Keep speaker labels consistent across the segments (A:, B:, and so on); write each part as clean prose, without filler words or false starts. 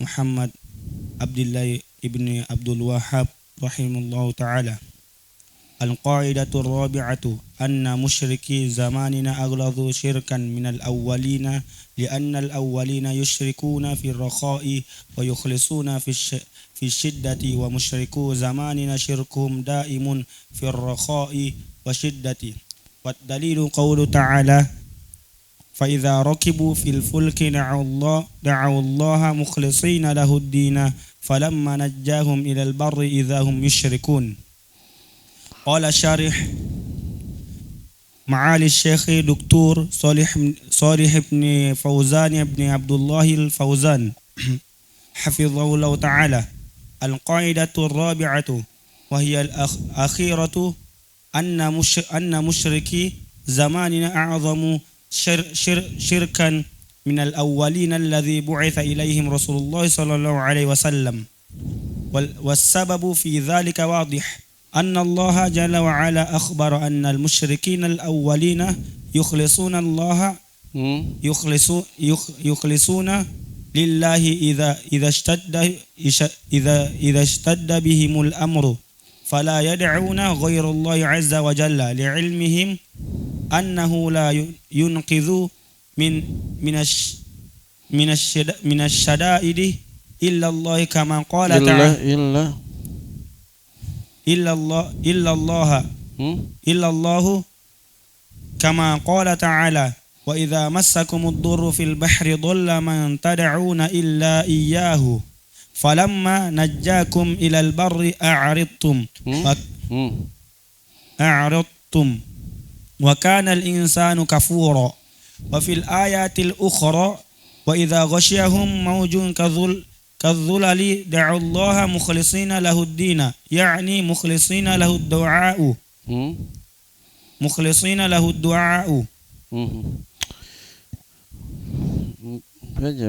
A: Muhammad Abdullah ibn Abdul Wahhab rahimahullah ta'ala. Al-qa'idatu rabi'atu anna musyriki zamanina aghladu syirkan minal awwalina li'anna al-awwalina yusyrikuna fi rakha'i wa yukhlisuna fi syiddati wa musyriku zamanina syirkuhum daimun fi rakha'i wa syiddati. Wa dalilu qawlu ta'ala fa idza rakibu fil fulki da'u Allah mukhlisina lahu ad-dina falamma najjahum ilal barri idza hum yusyrikun. Qala syarih Ma'ali Syekh Dr. Salih ibn Fauzan ibn Abdullah al-Fauzan hafizahullah ta'ala. Al-qa'idatu ar-rabi'atu wa hiya al-akhiratu anna musyriki zamanina a'zamu syirkan min al-awwalina alladhi bu'itha ilayhim Rasulullah sallallahu alaihi wasallam. Was sababu fi dhalika wadih. أن الله جل وعلا أخبر أن المشركين الأولين يخلصون لله إذا اشتد بهم الأمر فلا يدعون غير الله عز وجل لعلمهم أنه لا ينقذ من الشدائد إلا الله كما قال تعالى إلا الله كما قال تعالى وإذا مسكم الضر في البحر ضل من تدعون إلا إياه فلما نجاكم إلى البر أعرضتم وكان الإنسان كفورا. وفي الآيات الأخرى وإذا غشيهم موج كالظلل دعوا الله مخلصين له الدين يعني مخلصين له الدعاء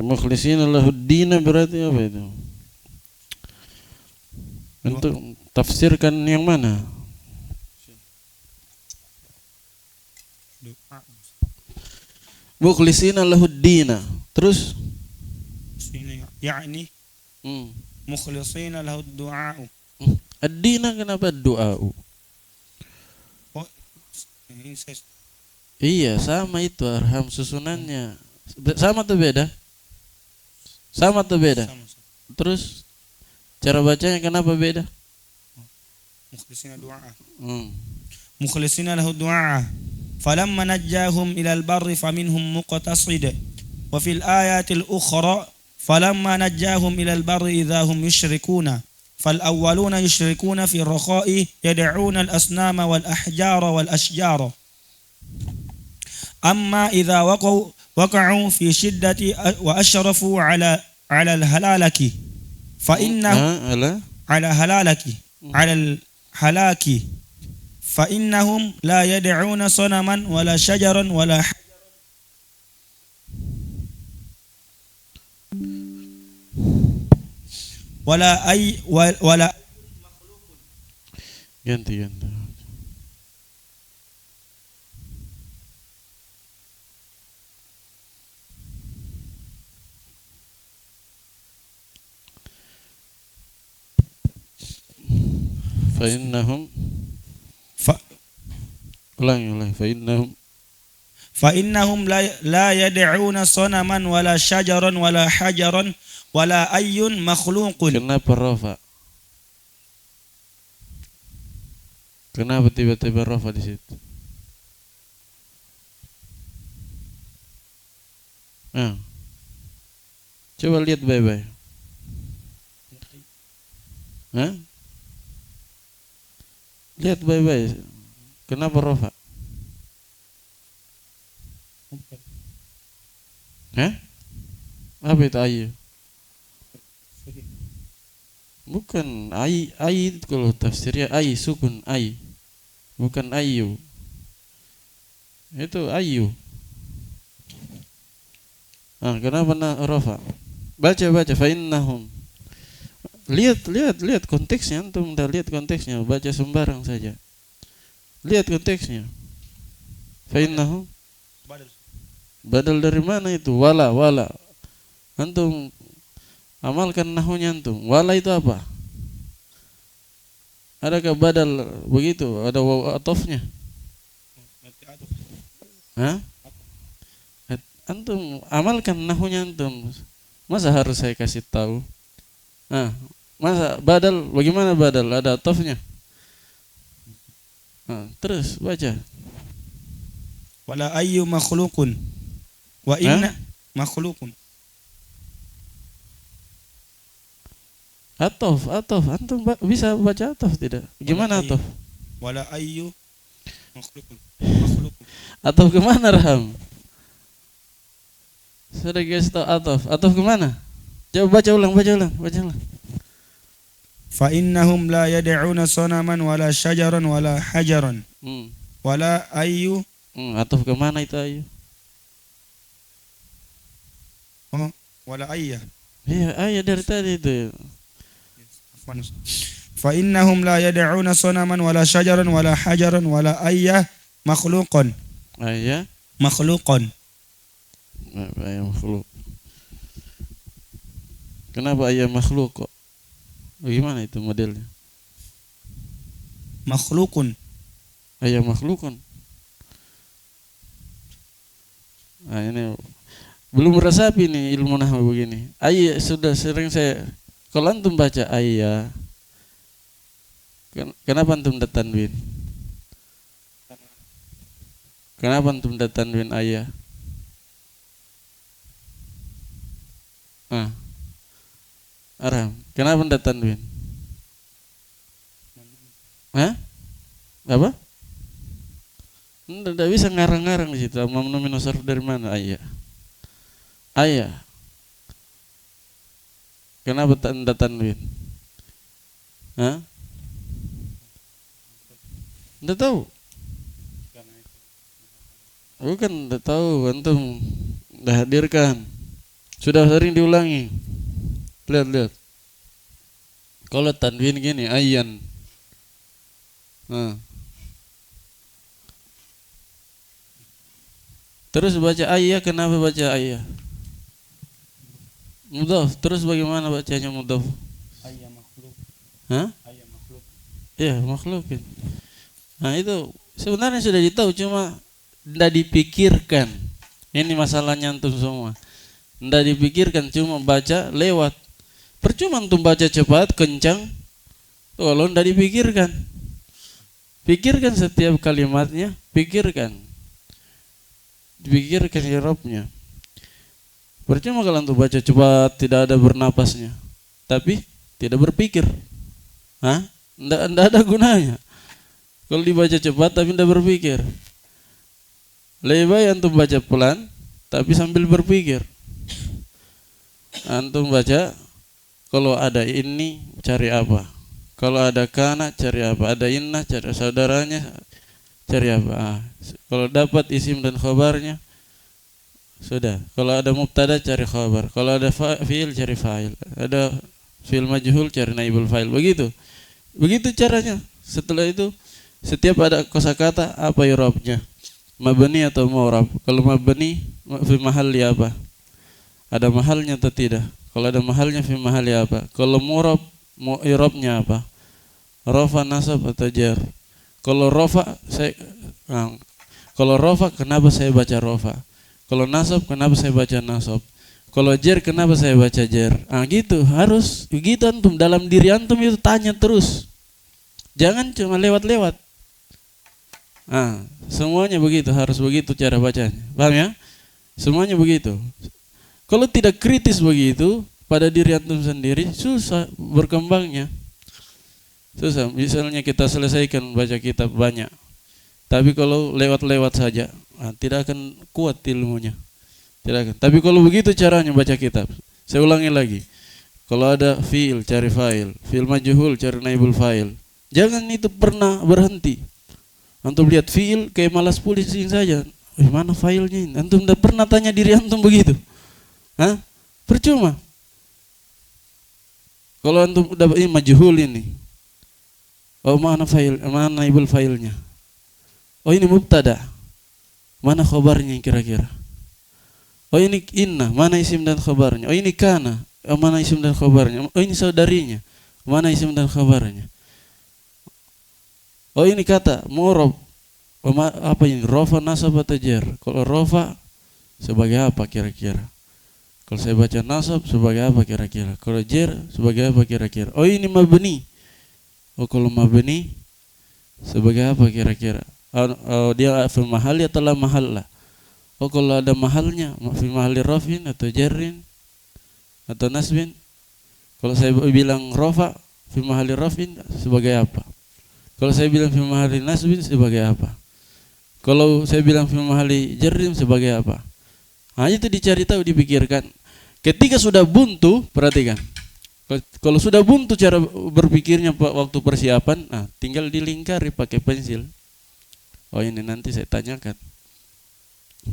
B: Mukhlisina lahuddin berarti apa itu? Untuk tafsirkan yang mana? Mukhlisina lahuddin. Terus
A: يعني mukhlisina lahu du'a.
B: Ad-dina kenapa doa? Iya sama itu arham susunannya. Sama atau beda? Sama atau beda? Terus cara bacanya kenapa beda?
A: Mukhlisina du'a. Mukhlisina lahu du'a. Falamma najjahum ilal barri faminhum muqtasid. Wa fil ayatil ukhra فلما نجاهم إلى البر إذا هم يشركون فالأولون يشركون في الرخاء يدعون الأصنام والأحجار والأشجار أما إذا وقعوا في شدة وأشرفوا على الهلاك فإنهم لا يدعون صنما ولا شجرا ولا
B: ganti
A: فإنهم لا يدعون صنما ولا شجرا ولا حجرا ولا أي مخلوق.
B: Kenapa rafa? Kenapa tiba-tiba rafa di situ? Coba lihat baik-baik. Lihat baik-baik. Kenapa rafa? Apa itu ayu? Bukan ai kalau tafsirnya ai sukun ai. Bukan ayu. Itu ayu. Kenapa rafa? Baca fa innahum. Lihat konteksnya, antum dah lihat konteksnya, baca sembarang saja. Lihat konteksnya. Fa innahum badal dari mana itu? Wala. Antum Amalkan nahunya antum. Wala itu apa? Adakah badal begitu? Ada waw atofnya? Hah? Antum amalkan nahunya antum. Masa harus saya kasih tahu? Masa badal? Bagaimana badal? Ada atofnya? Terus baca.
A: Wala ayyu makhluqun wa inna makhluqun.
B: Atof, antum bisa baca atof tidak? Gimana atof?
A: Wala ayyu makhluqun.
B: Atof kemana Raham? Sudah guys tahu atof kemana? Coba baca ulang.
A: Fa innahum la yad'una sanaman wala syajaran wala hajaran. Wala ayyu.
B: Atof kemana itu ayu?
A: Wala ayya.
B: Iya, ayah dari tadi itu.
A: Fa innahum la yad'una sanaman wala syajaran wala hajaran wala ayya makhluqan.
B: Ayah
A: Makhluqan.
B: Ayah makhluk. Kenapa ayah makhluk kok? Bagaimana itu modelnya?
A: Makhluqun.
B: Ayah makhlukun. Ini belum meresapi nih ilmu nahwu begini. Ayah sudah sering saya. Kalau antum baca ayah, kenapa antum tanwin? Kenapa antum tanwin ayah? Aram, kenapa anda tanwin? Apa? Anda tidak bisa ngarang-ngarang di situ. Mamnu min sarf dari mana ayah? Ayah. Kenapa anda tanwin? Anda tahu? Bukan, anda tahu. Antum dah hadirkan. Sudah sering diulangi. Lihat. Kalau tanwin gini, ayyan. Terus baca ayah, kenapa baca ayah? Mudhaf, terus bagaimana bacanya mudhaf?
A: Ayah makhluk. Ayah makhluk.
B: Iya, makhlukin. Nah, itu sebenarnya sudah ditahu, cuma tidak dipikirkan. Ini masalahnya antum semua. Tidak dipikirkan, cuma baca lewat. Percuma antum baca cepat, kencang, kalau tidak dipikirkan. Pikirkan setiap kalimatnya, pikirkan i'rabnya. Percuma kalau antum baca cepat, tidak ada bernapasnya, tapi tidak berpikir. Tidak ada gunanya. Kalau dibaca cepat tapi tidak berpikir. Lebih baik antum baca pelan, tapi sambil berpikir. Antum baca, kalau ada ini cari apa, kalau ada kana cari apa, ada inna cari saudaranya, cari apa. Kalau dapat isim dan khabarnya sudah. Kalau ada mubtada cari khabar, kalau ada fiil cari fa'il, ada fiil majhul cari naibul fa'il. Begitu caranya. Setelah itu setiap ada kosakata apa i'rabnya, mabni atau mu'rab. Kalau mabni fi mahalli apa, ada mahalnya atau tidak. Kalau ada mahalnya fi mahalli apa. Kalau mu'rab i'rabnya apa, rafa, nasab atau jar. Kalau rafa kenapa saya baca rafa? Kalau nasab kenapa saya baca nasab? Kalau jar kenapa saya baca jar? Gitu, harus begitu antum dalam diri antum itu tanya terus. Jangan cuma lewat-lewat. Semuanya begitu, harus begitu cara bacanya. Paham ya? Semuanya begitu. Kalau tidak kritis begitu pada diri antum sendiri, susah berkembangnya. Susah. Misalnya kita selesaikan baca kitab banyak, tapi kalau lewat-lewat saja, tidak akan kuat ilmunya. Tidak akan. Tapi kalau begitu caranya baca kitab, saya ulangi lagi. Kalau ada fiil cari fa'il, fiil majhul cari naibul fa'il. Jangan itu pernah berhenti. Antum lihat fiil kayak malas pusing saja. Mana fa'ilnya ini? Antum tidak pernah tanya diri antum begitu. Percuma. Kalau antum udah ini majhul ini. Mana fa'il, mana naibul fa'ilnya? Ini mubtada. Mana khabarnya kira-kira? Ini inna, mana isim dan khabarnya? Ini kana. Mana isim dan khabarnya? Oh ini saudarinya. Mana isim dan khabarnya? Oh ini kata mu'rab. Apa ini? Rofa, nasab atau jar? Kalau rofa sebagai apa kira-kira? Kalau saya baca nasab sebagai apa kira-kira? Kalau jar sebagai apa kira-kira? Oh ini mabni. Oh kalau mabni sebagai apa kira-kira? Dia fi mahali atau la mahalla? Oh kalau ada mahalnya, fi mahali rafin atau jarrin atau nasbin. Kalau saya bilang rofa fi mahali rafin sebagai apa? Kalau saya bilang fi mahali nasbin sebagai apa? Kalau saya bilang fi mahali jarrin sebagai apa? Nah itu dicari tahu, dipikirkan. Ketika sudah buntu, perhatikan. Kalau sudah buntu cara berpikirnya waktu persiapan, nah tinggal dilingkari pakai pensil. Oh ini nanti saya tanyakan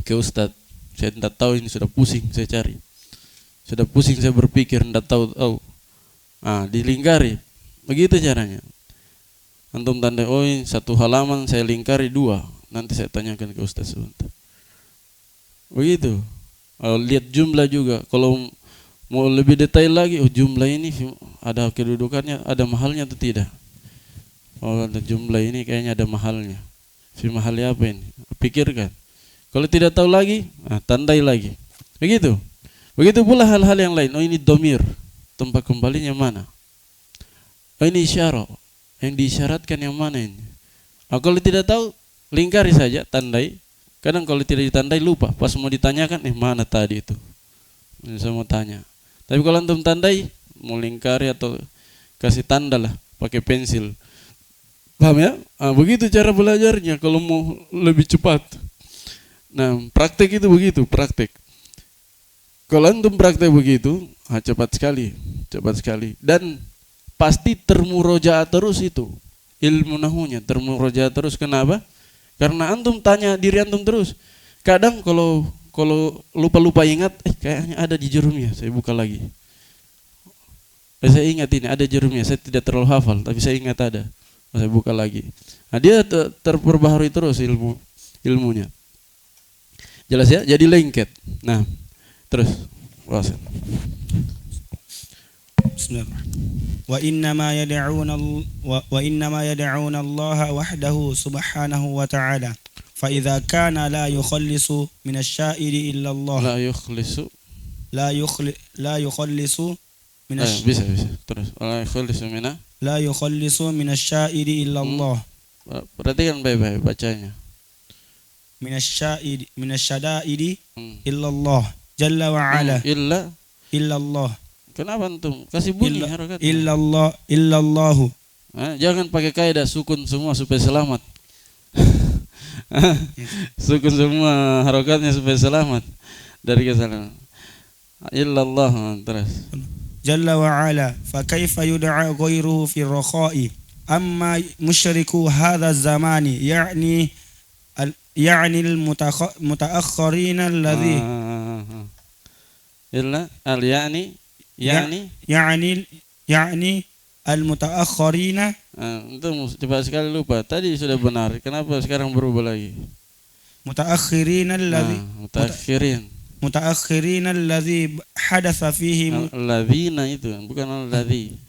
B: ke Ustadz. Saya tidak tahu, ini sudah pusing saya cari. Sudah pusing saya berpikir, tidak tahu. Ah, dilingkari. Begitu caranya. Antum tanda, oh ini satu halaman saya lingkari 2. Nanti saya tanyakan ke Ustadz sebentar. Begitu. Lihat jumlah juga. Kalau mau lebih detail lagi, oh jumlah ini ada kedudukannya, ada mahalnya atau tidak? Oh jumlah ini kayaknya ada mahalnya. Fi mahali apa ini? Pikirkan. Kalau tidak tahu lagi, tandai lagi. Begitu. Begitu pula hal-hal yang lain. Oh ini domir, tempat kembalinya mana? Oh ini isyarah, yang diisyaratkan yang mana ini? Kalau tidak tahu, lingkari saja, tandai. Kadang kalau tidak ditandai lupa, pas mau ditanyakan, mana tadi itu? Saya mau tanya. Tapi kalau antum tandai, mau lingkari atau kasih tanda lah, pakai pensil. Paham ya? Begitu cara belajarnya kalau mau lebih cepat. Nah, praktek itu begitu, praktek. Kalau antum praktek begitu, cepat sekali. Dan pasti termurojaah terus itu. Ilmu nahunya termurojaah terus. Kenapa? Karena antum tanya diri antum terus. Kadang kalau lupa ingat, kayaknya ada di Jurumiyah, saya buka lagi. Saya ingat ini ada Jurumiyah, saya tidak terlalu hafal, tapi saya ingat ada. Saya buka lagi. Nah, dia terperbaharui terus ilmunya. Jelas ya? Jadi lengket. Nah, terus.
A: Bismillahirrahmanirrahim. Wa innama yad'una Allah wahdahu subhanahu wa ta'ala. Fa idza kana la yukhallisu min asy-sya'iri illa Allah. La yukhallisu min
B: bisa. Terus. La
A: yukhallisu min asy-sya'iri illa Allah.
B: Perhatikan baik-baik bacanya.
A: Min asy-syada'idi illa Allah jalla wa ala.
B: Illa
A: Allah.
B: Kenapa antum kasih bunyi harokat?
A: Illallahu.
B: Jangan pakai kaidah sukun semua supaya selamat. Sukun semua harokatnya supaya selamat dari kesalahan. Illallah terus.
A: Jalla wa ala. Fa kaifa yud'a ghairuhu fi rakha'i? Amma musyriku hadha zamani يعني المتأخرين الذي
B: إلا
A: يعني المتأخرين.
B: Itu coba sekali lupa. Tadi sudah benar. Kenapa sekarang berubah lagi?
A: متأخرين الذي حدث فيهم.
B: الذين itu bukan الذي.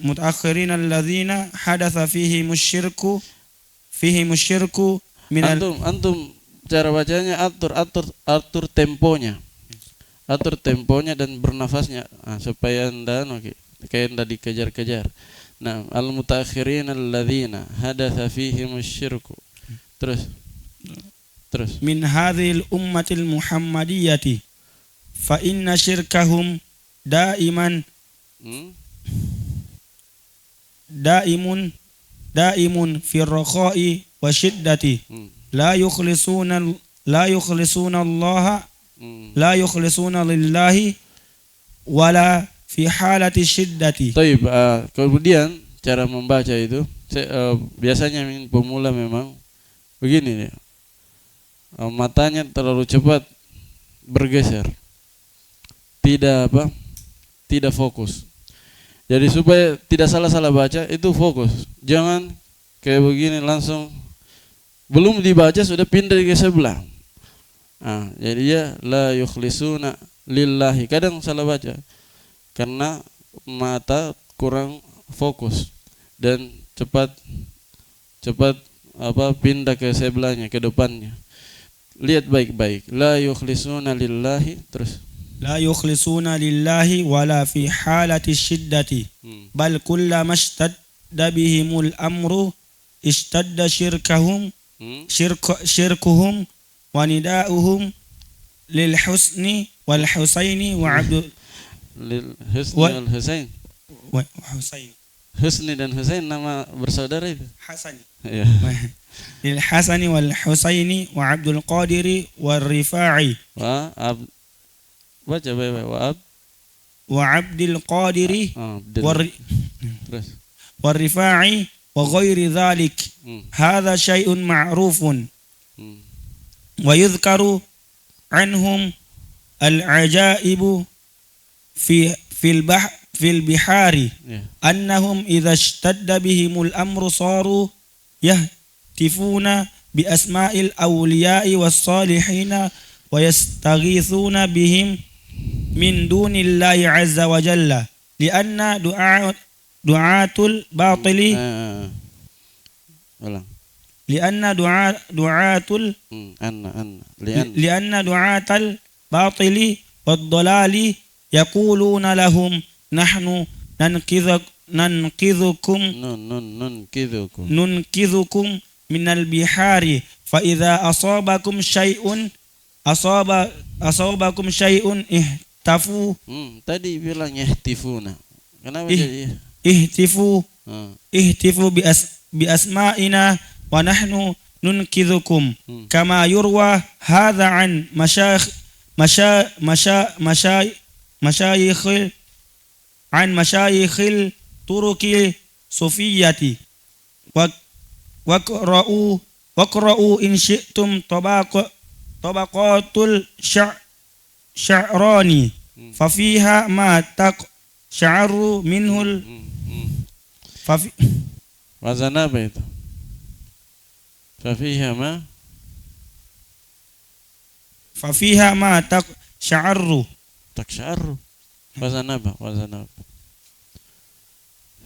A: متأخرين الذين حدث فيهم الشرك من
B: antum cara bacanya atur temponya. Atur temponya dan bernafasnya supaya anda kayak anda dikejar-kejar. Nah, al-mutaakhirin alladzina hadatsa fihim asy-syirku. Terus
A: min hadhil ummatil muhammadiyyati fa inna syirkahum daiman daimun fi rakha'i wa shiddati la yukhlisuna lillahi wala fi halati shiddati.
B: Baik, kemudian cara membaca itu biasanya pemula memang begini nih. Matanya terlalu cepat bergeser. Tidak fokus. Jadi supaya tidak salah-salah baca itu fokus. Jangan kayak begini langsung belum dibaca sudah pindah ke sebelah. Jadi dia la yukhlisuna lillahi. Kadang salah baca karena mata kurang fokus dan cepat pindah ke sebelahnya, ke depannya. Lihat baik-baik. La yukhlisuna lillahi, terus
A: لا يخلصون لله ولا في حالة الشدة بل كلما اشتد بهم الأمر اشتد شركهم ونداؤهم للحسن والحسين وعبد
B: للحسن والحسين.
A: وحسين
B: Husni dan Husain nama bersaudara itu.
A: حسن
B: Ya.
A: للحسن والحسين وعبد القادر والرفاعي
B: Baca baik-baik.
A: وعبد القادر
B: Terus.
A: والرفاعي وغير ذلك هذا شيء معروف ويذكر عنهم العجائب في البحار أنهم إذا اشتد بهم الأمر صاروا يهتفون بأسماء الأولياء والصالحين ويستغيثون بهم من دون الله عز وجل لأن دعاة الباطل لأن دعاة الباطل والضلال يقولون لهم نحن ننقذكم من البحار فإذا أصابكم شيء اهتفوا.
B: Tadi bilang ihtifuna. Kenapa jadi
A: اهتفوا بأسمائنا ونحن ننقذكم كما يروى هذا عن مشايخ الطرق الصوفية واقرأوا إن شئتم طبقات الشعراني ففيها ما تقشعر منه
B: wazan apa itu?
A: ففيها ما تقشعر
B: wazan apa?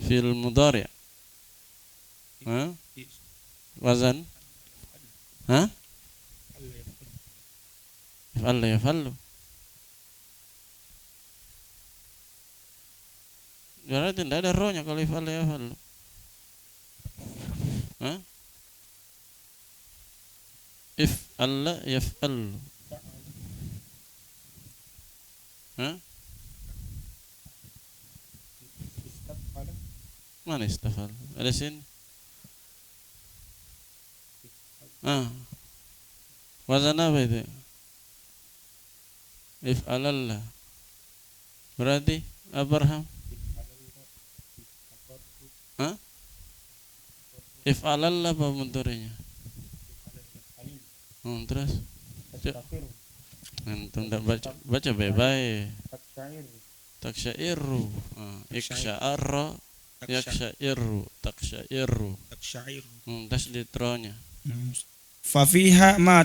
B: Fil mudhari'. Wazan? Yafallu. Berarti tidak ada rohnya kalau yafallu. If'alla yaf'allu. Mana istafal? Ada sini. Wazan apa itu? If'alalla. Berarti Abraham. If'alalla apa bentuknya? Terus? Antum tak baca baik-baik. Taksyairu. Iksya'arra. Yaksyairu. Taksyairu. Tasdid rohnya.
A: ففيها ما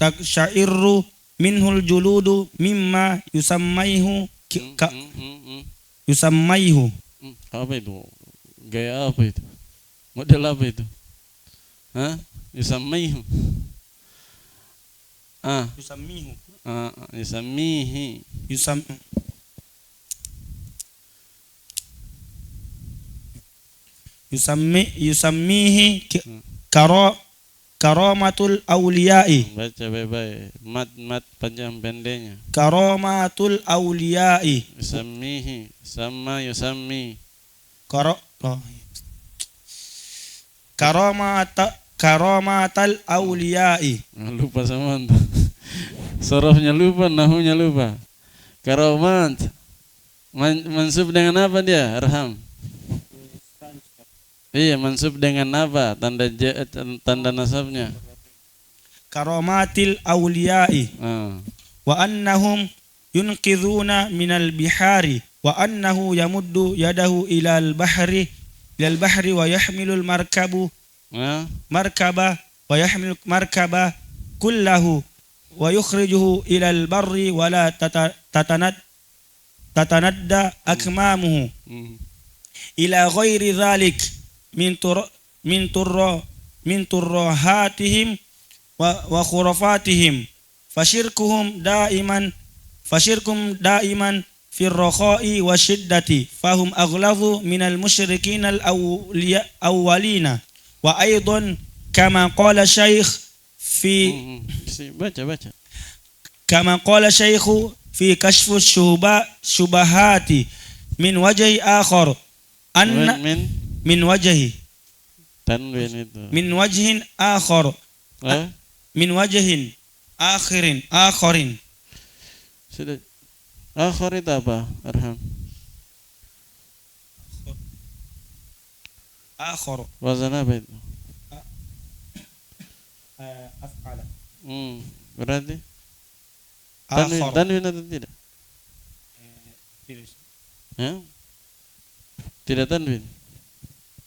A: تقشعر منه الجلود مما يسميه
B: apa itu? Gaya apa itu? Model apa itu? Yusammihu.
A: Yusammihi karamatul awliya'i.
B: Baca baik-baik. Mat panjang pendeknya.
A: Karamatul awliya'i.
B: Yusammihi. Yusammi.
A: Karamatul awliya'i.
B: Lupa sama antum. Sorofnya lupa, nahunya lupa. Karamat. Mansub dengan apa dia? Arham. Iya, mansub dengan apa? Tanda nasabnya.
A: Karamatil awliya'i. Wa annahum yunqidhuna minal bihari wa annahu yamuddu yadahu ilal bahri wa yahmilul markaba wa yahmilul markaba kullahu ويخرجه إلى البر ولا تتندى أكمامه إلى غير ذلك من ترهاتهم وخرافاتهم فشركهم دائما في الرخاء والشدة فهم أغلظ من المشركين الأولين وأيضا كما قال الشيخ كما قال الشيخ في كشف الشبهات من وجه آخر أن من وجه آخر من وجه آخر
B: sudah akhir itu apa Arham
A: آخر
B: wazan apa itu
A: أفعل
B: berarti
A: آخر
B: tanwin atau tidak ya? Tidak tanwin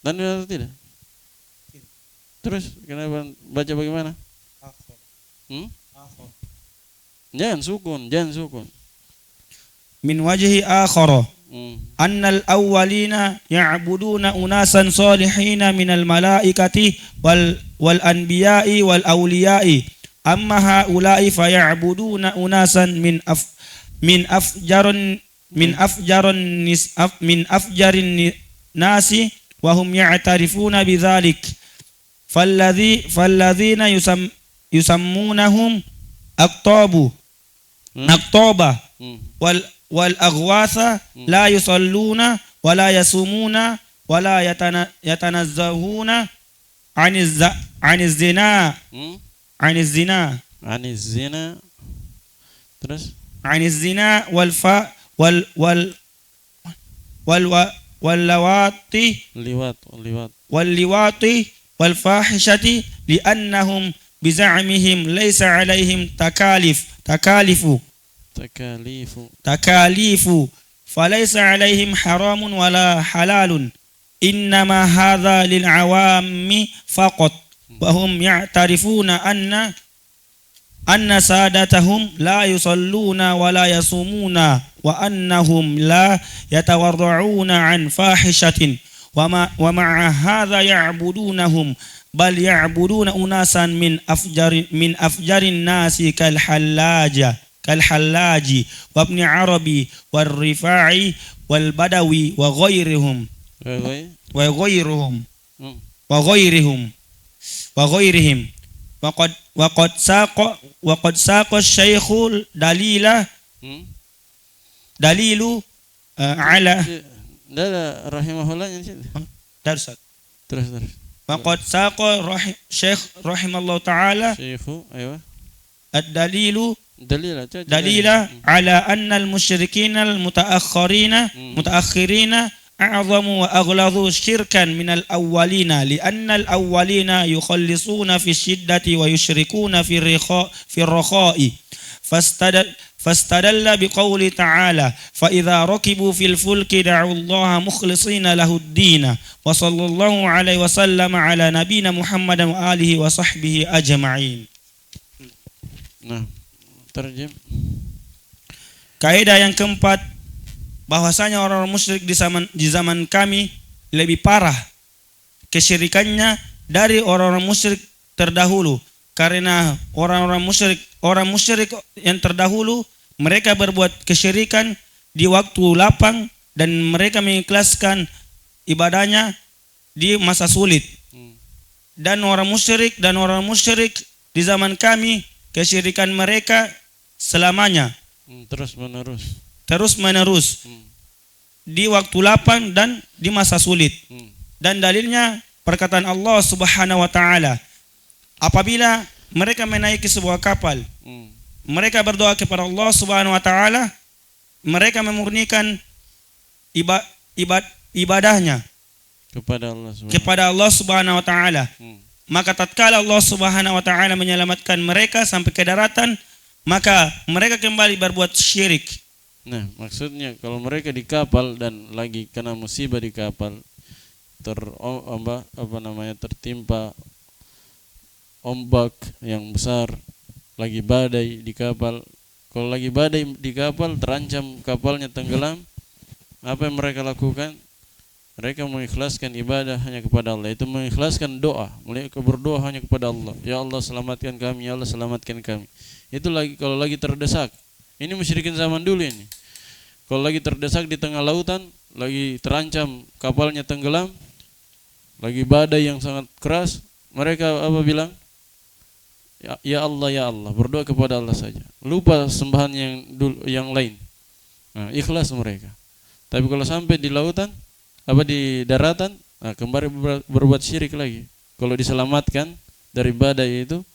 B: atau tidak terus kenapa baca bagaimana
A: آخر آخر
B: jangan sukun
A: من وجه آخر أن الأولين يعبدون أناسا صالحين من الملائكة والأنبياء والأولياء أما هؤلاء فيعبدون أناسا من أفجر الناس وهم يعترفون بذلك فالذين يسمونهم أقطاب والأغواث لا يصلون ولا يصومون ولا يتنزهون عن الزنا
B: terus
A: عن الزنا واللواط والفاحشة لأنهم بزعمهم ليس عليهم تكاليف فليس عليهم حرام ولا حلال إنما هذا للعوام فقط وهم يعترفون أن سادتهم لا يصلون ولا يصومون وأنهم لا يتورعون عن فاحشة ومع هذا يعبدونهم بل يعبدون أناسا من أفجر الناس كالحلاج وابن عربي والرفاعي والبدوي وغيرهم وقد ساق الشيخ دليل على
B: rahimahullah
A: terus وقد ساق الشيخ رحمه الله تعالى الدليل دليل على أن المشركين المتأخرين أعظم وأغلظ شركا من الأولين لأن الأولين يخلصون في الشدة ويشركون في الرخاء فاستدل بقول تعالى فإذا ركبوا في الفلك دعوا الله مخلصين له الدين وصلى الله عليه وسلم على نبينا محمد وآله وصحبه أجمعين.
B: Nah, terjem.
A: Kaidah yang keempat, bahwasanya orang musyrik di zaman kami lebih parah kesyirikannya dari orang musyrik terdahulu, karena orang musyrik yang terdahulu mereka berbuat kesyirikan di waktu lapang dan mereka mengikhlaskan ibadahnya di masa sulit. Dan orang musyrik di zaman kami kesyirikan mereka selamanya terus menerus di waktu lapang dan di masa sulit. Dan dalilnya perkataan Allah Subhanahu wa taala, apabila mereka menaiki sebuah kapal, mereka berdoa kepada Allah Subhanahu wa taala, mereka memurnikan ibadahnya kepada Allah Subhanahu wa taala. Maka tatkala Allah Subhanahu wa taala menyelamatkan mereka sampai ke daratan, maka mereka kembali berbuat syirik.
B: Nah, maksudnya kalau mereka di kapal dan lagi kena musibah di kapal, tertimpa ombak yang besar, lagi badai di kapal. Kalau lagi badai di kapal, terancam kapalnya tenggelam, apa yang mereka lakukan? Mereka mengikhlaskan ibadah hanya kepada Allah. Itu mengikhlaskan doa. Mereka berdoa hanya kepada Allah. Ya Allah selamatkan kami, ya Allah selamatkan kami. Itu lagi kalau lagi terdesak. Ini musyrikin zaman dulu ini. Kalau lagi terdesak di tengah lautan, lagi terancam kapalnya tenggelam, lagi badai yang sangat keras, mereka apa bilang? Ya Allah, berdoa kepada Allah saja. Lupa sembahan yang lain. Nah, ikhlas mereka. Tapi kalau sampai di lautan, di daratan, kembali berbuat syirik lagi. Kalau diselamatkan dari badai itu,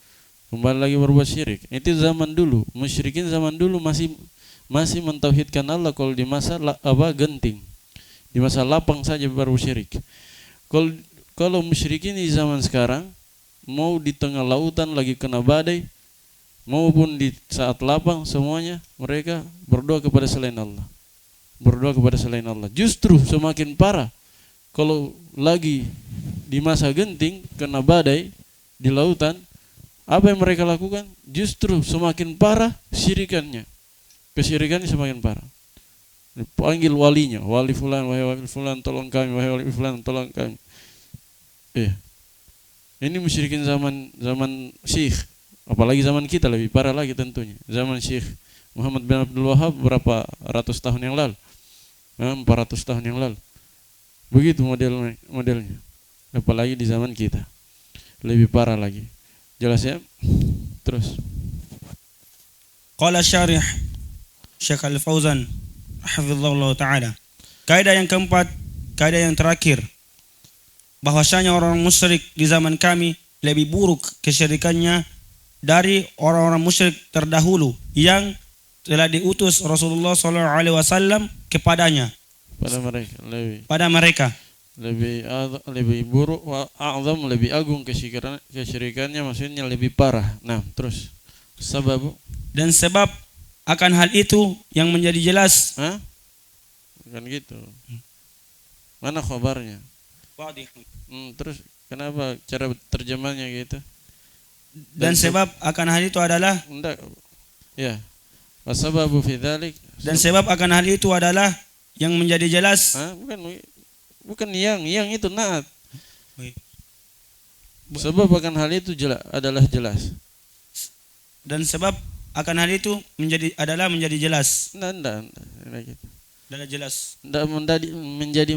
B: kembali lagi berbuat syirik. Itu zaman dulu. Musyrikin zaman dulu masih mentauhidkan Allah kalau di masa genting. Di masa lapang saja baru syirik. Kalau musyrikin di zaman sekarang, mau di tengah lautan lagi kena badai, maupun di saat lapang, semuanya mereka berdoa kepada selain Allah. Berdoa kepada selain Allah. Justru semakin parah kalau lagi di masa genting kena badai di lautan, apa yang mereka lakukan? Justru semakin parah syirikannya. Kesyirikannya semakin parah. Panggil walinya, wali fulan, wahai wali fulan tolong kami, wahai wali fulan tolong kami. Ini musyrikin zaman Syekh, apalagi zaman kita lebih parah lagi tentunya. Zaman Syekh Muhammad bin Abdul Wahab berapa ratus tahun yang lalu, 400 tahun yang lalu. Begitu modelnya. Apalagi di zaman kita lebih parah lagi. Jelas ya? Terus.
A: Qala syarih Syekh Al-Fauzan hafizallahu taala. Kaidah yang keempat, kaidah yang terakhir, bahwasanya orang musyrik di zaman kami lebih buruk kesyirikannya dari orang-orang musyrik terdahulu yang telah diutus Rasulullah SAW kepadanya. Pada mereka lebih buruk, a'zam, lebih agung kesyirikannya, maksudnya lebih parah. Nah, terus dan sebab akan hal itu yang menjadi jelas.
B: Bukan gitu. Mana khabarnya? Terus kenapa cara terjemahnya gitu?
A: Dan sebab akan hal itu adalah
B: wasababu fi dzalik.
A: Dan sebab akan hal itu adalah yang menjadi jelas.
B: Bukan yang itu naat. Sebab akan hal itu adalah jelas.
A: Dan sebab akan hal itu menjadi jelas.
B: Enggak gitu.
A: Adalah jelas.
B: Menjadi.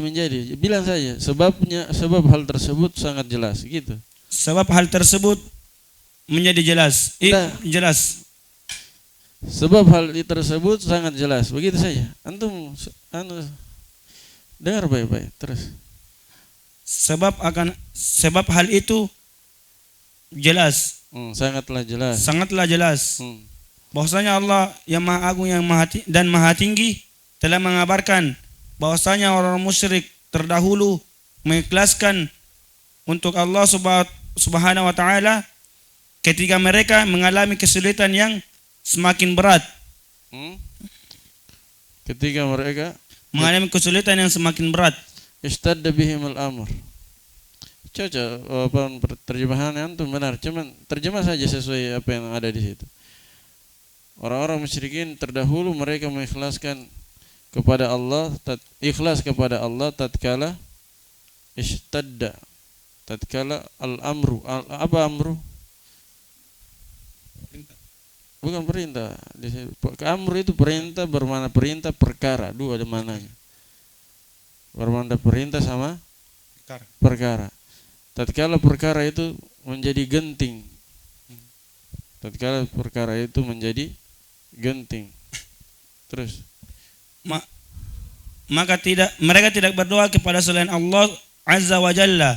B: Bilang saja sebab hal tersebut sangat jelas gitu.
A: Sebab hal tersebut menjadi jelas. Jelas.
B: Sebab hal tersebut sangat jelas. Begitu saja. Antum dengar baik-baik terus.
A: Sebab hal itu jelas.
B: Sangatlah jelas.
A: Sangatlah jelas. Bahwasanya Allah yang Maha Agung yang Maha Tinggi telah mengabarkan bahwasanya orang musyrik terdahulu mengikhlaskan untuk Allah Subhanahu wa taala ketika mereka mengalami kesulitan yang semakin berat.
B: Ketika mereka
A: mengalami kesulitan yang semakin berat.
B: Istadda bihimul amr. Cocok terjemahannya antum benar, cuman terjemah saja sesuai apa yang ada di situ. Orang-orang musyrikin terdahulu mereka mengikhlaskan kepada Allah, ikhlas kepada Allah tatkala istadda, tatkala al-amru. Apa amru? Bukan perintah. Amru itu perintah, bermakna perintah perkara, dua ada mananya. Bermakna perintah sama perkara. Tatkala perkara itu menjadi genting. Tatkala perkara itu menjadi genting. Terus
A: mereka tidak berdoa kepada selain Allah Azza wa Jalla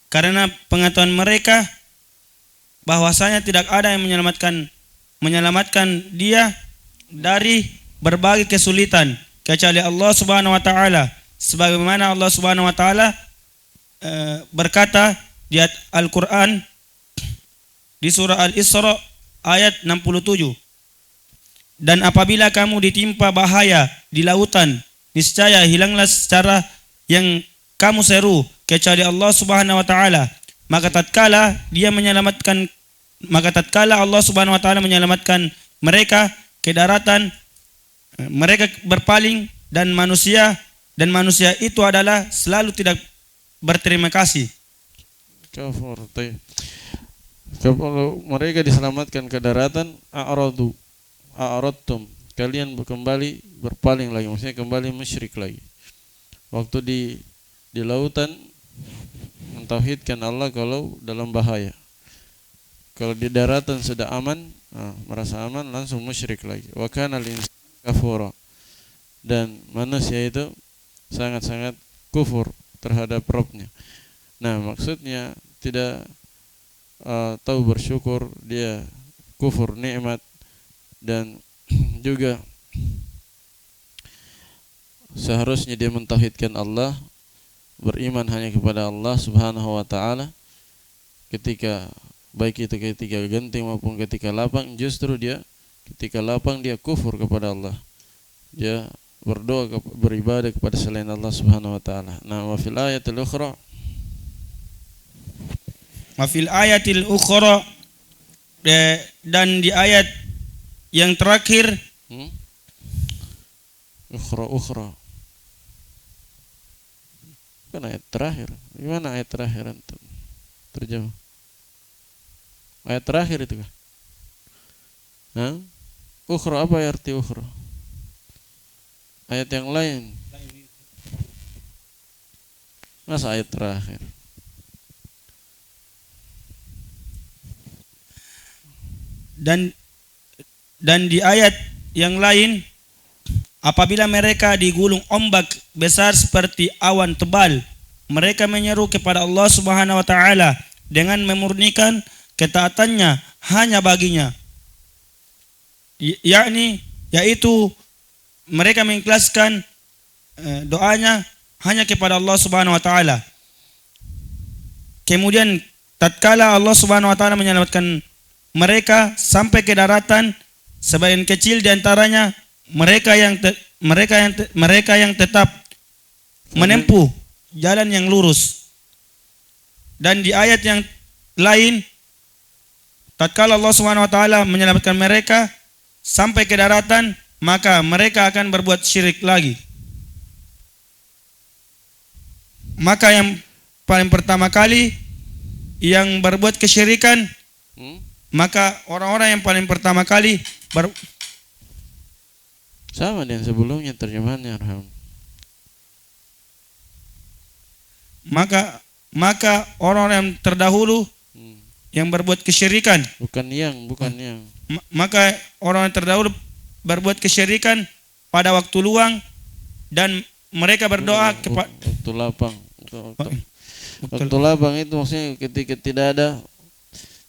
A: karena pengetahuan mereka bahwasanya tidak ada yang menyelamatkan dia dari berbagai kesulitan kecuali Allah Subhanahu wa taala, sebagaimana Allah Subhanahu wa taala berkata di Al-Qur'an di surah Al-Isra ayat 67. Dan apabila kamu ditimpa bahaya di lautan, niscaya hilanglah secara yang kamu seru kecuali Allah Subhanahu wa taala. Maka tatkala dia menyelamatkan maka tatkala Allah Subhanahu wa taala menyelamatkan mereka ke daratan, mereka berpaling dan manusia itu adalah selalu tidak berterima kasih.
B: Kafur. Kalau mereka diselamatkan ke daratan, a'radtum, kalian kembali berpaling lagi, maksudnya kembali musyrik lagi. Waktu di lautan mentauhidkan Allah kalau dalam bahaya. Kalau di daratan sudah aman, merasa aman, langsung musyrik lagi. Wa kana al-insanu kafura. Dan manusia itu sangat-sangat kufur terhadap Rabb-nya. Nah, maksudnya tidak tahu bersyukur, dia kufur nikmat, dan juga seharusnya dia mentauhidkan Allah, beriman hanya kepada Allah Subhanahu wa taala ketika baik itu ketika genting maupun ketika lapang. Justru dia ketika lapang dia kufur kepada Allah, dia berdoa beribadah kepada selain Allah Subhanahu wa taala. Nah, wa fil ayatil ukhra,
A: wa fil ayatil ukhra, dan di ayat yang terakhir,
B: ukhra kan ayat terakhir. Gimana ayat terakhir antum terjemah? Ayat terakhir itu kah? Ukhra, apa arti ukhra? Ayat yang lain. Masa ayat terakhir?
A: Dan di ayat yang lain, apabila mereka digulung ombak besar seperti awan tebal, mereka menyeru kepada Allah Subhanahu wa taala dengan memurnikan ketaatannya hanya baginya. Yaitu mereka mengikhlaskan doanya hanya kepada Allah Subhanahu wa taala. Kemudian tatkala Allah Subhanahu wa taala menyelamatkan mereka sampai ke daratan, sebagian kecil di antaranya mereka yang tetap menempuh jalan yang lurus. Dan di ayat yang lain, tatkala Allah Subhanahu wa taala menyelamatkan mereka sampai ke daratan, maka mereka akan berbuat syirik lagi. Maka yang paling pertama kali yang berbuat kesyirikan, maka orang-orang yang paling pertama kali
B: sama dengan sebelumnya terjemahannya.
A: Maka orang-orang yang terdahulu yang berbuat kesyirikan, maka orang yang terdahulu berbuat kesyirikan pada waktu luang, dan mereka berdoa kepada
B: waktu lapang. Waktu lapang itu maksudnya ketika tidak ada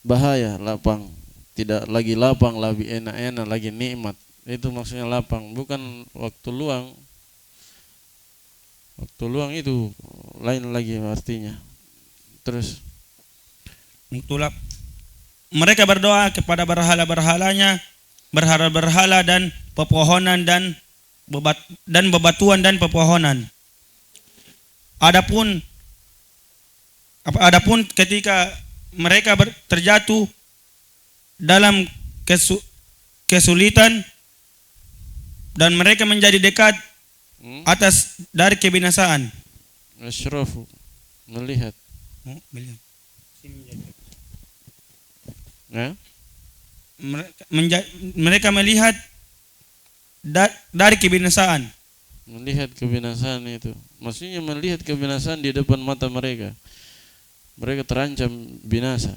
B: bahaya, lapang, tidak lagi lapang, lebih enak-enak, lagi nikmat. Itu maksudnya lapang, bukan waktu luang. Waktu luang itu lain lagi artinya. Terus
A: mereka berdoa kepada berhala-berhalanya, berhala-berhala dan pepohonan dan bebatuan dan pepohonan. Adapun ketika mereka terjatuh dalam kesulitan dan mereka menjadi dekat atas dari kebinasaan.
B: Asyrafu, melihat.
A: Mereka melihat dari kebinasaan.
B: Melihat kebinasaan itu, maksudnya melihat kebinasaan di depan mata mereka. Mereka terancam binasa.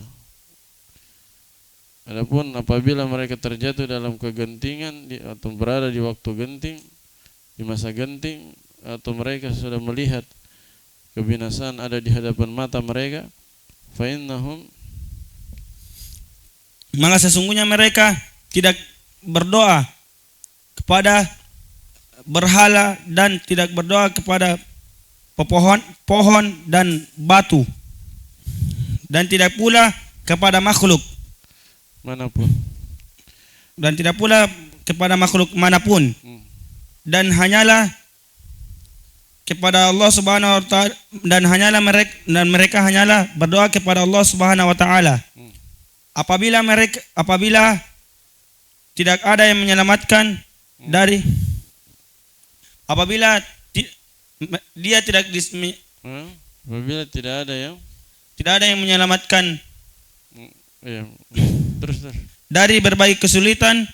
B: Adapun apabila mereka terjatuh dalam kegentingan atau berada di waktu genting, di masa genting, atau mereka sudah melihat kebinasaan ada di hadapan mata mereka, fa innahum,
A: maka sesungguhnya mereka tidak berdoa kepada berhala dan tidak berdoa kepada pohon dan batu, dan tidak pula kepada makhluk
B: manapun,
A: dan tidak pula kepada makhluk manapun, dan hanyalah kepada Allah Subhanahu wa taala, dan mereka hanyalah berdoa kepada Allah Subhanahu wa taala. apabila tidak ada yang menyelamatkan dari apabila dia tidak
B: apabila tidak ada yang
A: menyelamatkan
B: ya, terus
A: dari berbagai kesulitan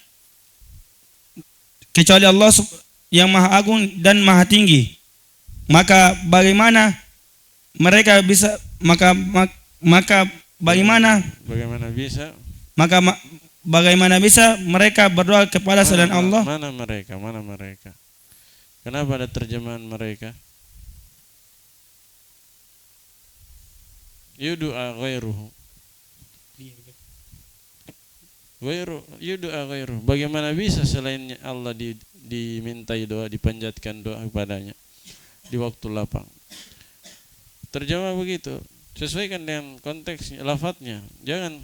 A: kecuali Allah yang Maha Agung dan Maha Tinggi, maka bagaimana mereka bisa bagaimana bisa mereka berdoa kepada selain Allah?
B: Mana mereka? Kenapa ada terjemahan mereka? Yudu'a ghairuhu. Yudu'a ghairuhu. Bagaimana bisa selain Allah dimintai doa, dipanjatkan doa kepadanya di waktu lapang? Terjemah begitu. Sesuaikan dengan konteksnya, lafadznya. Jangan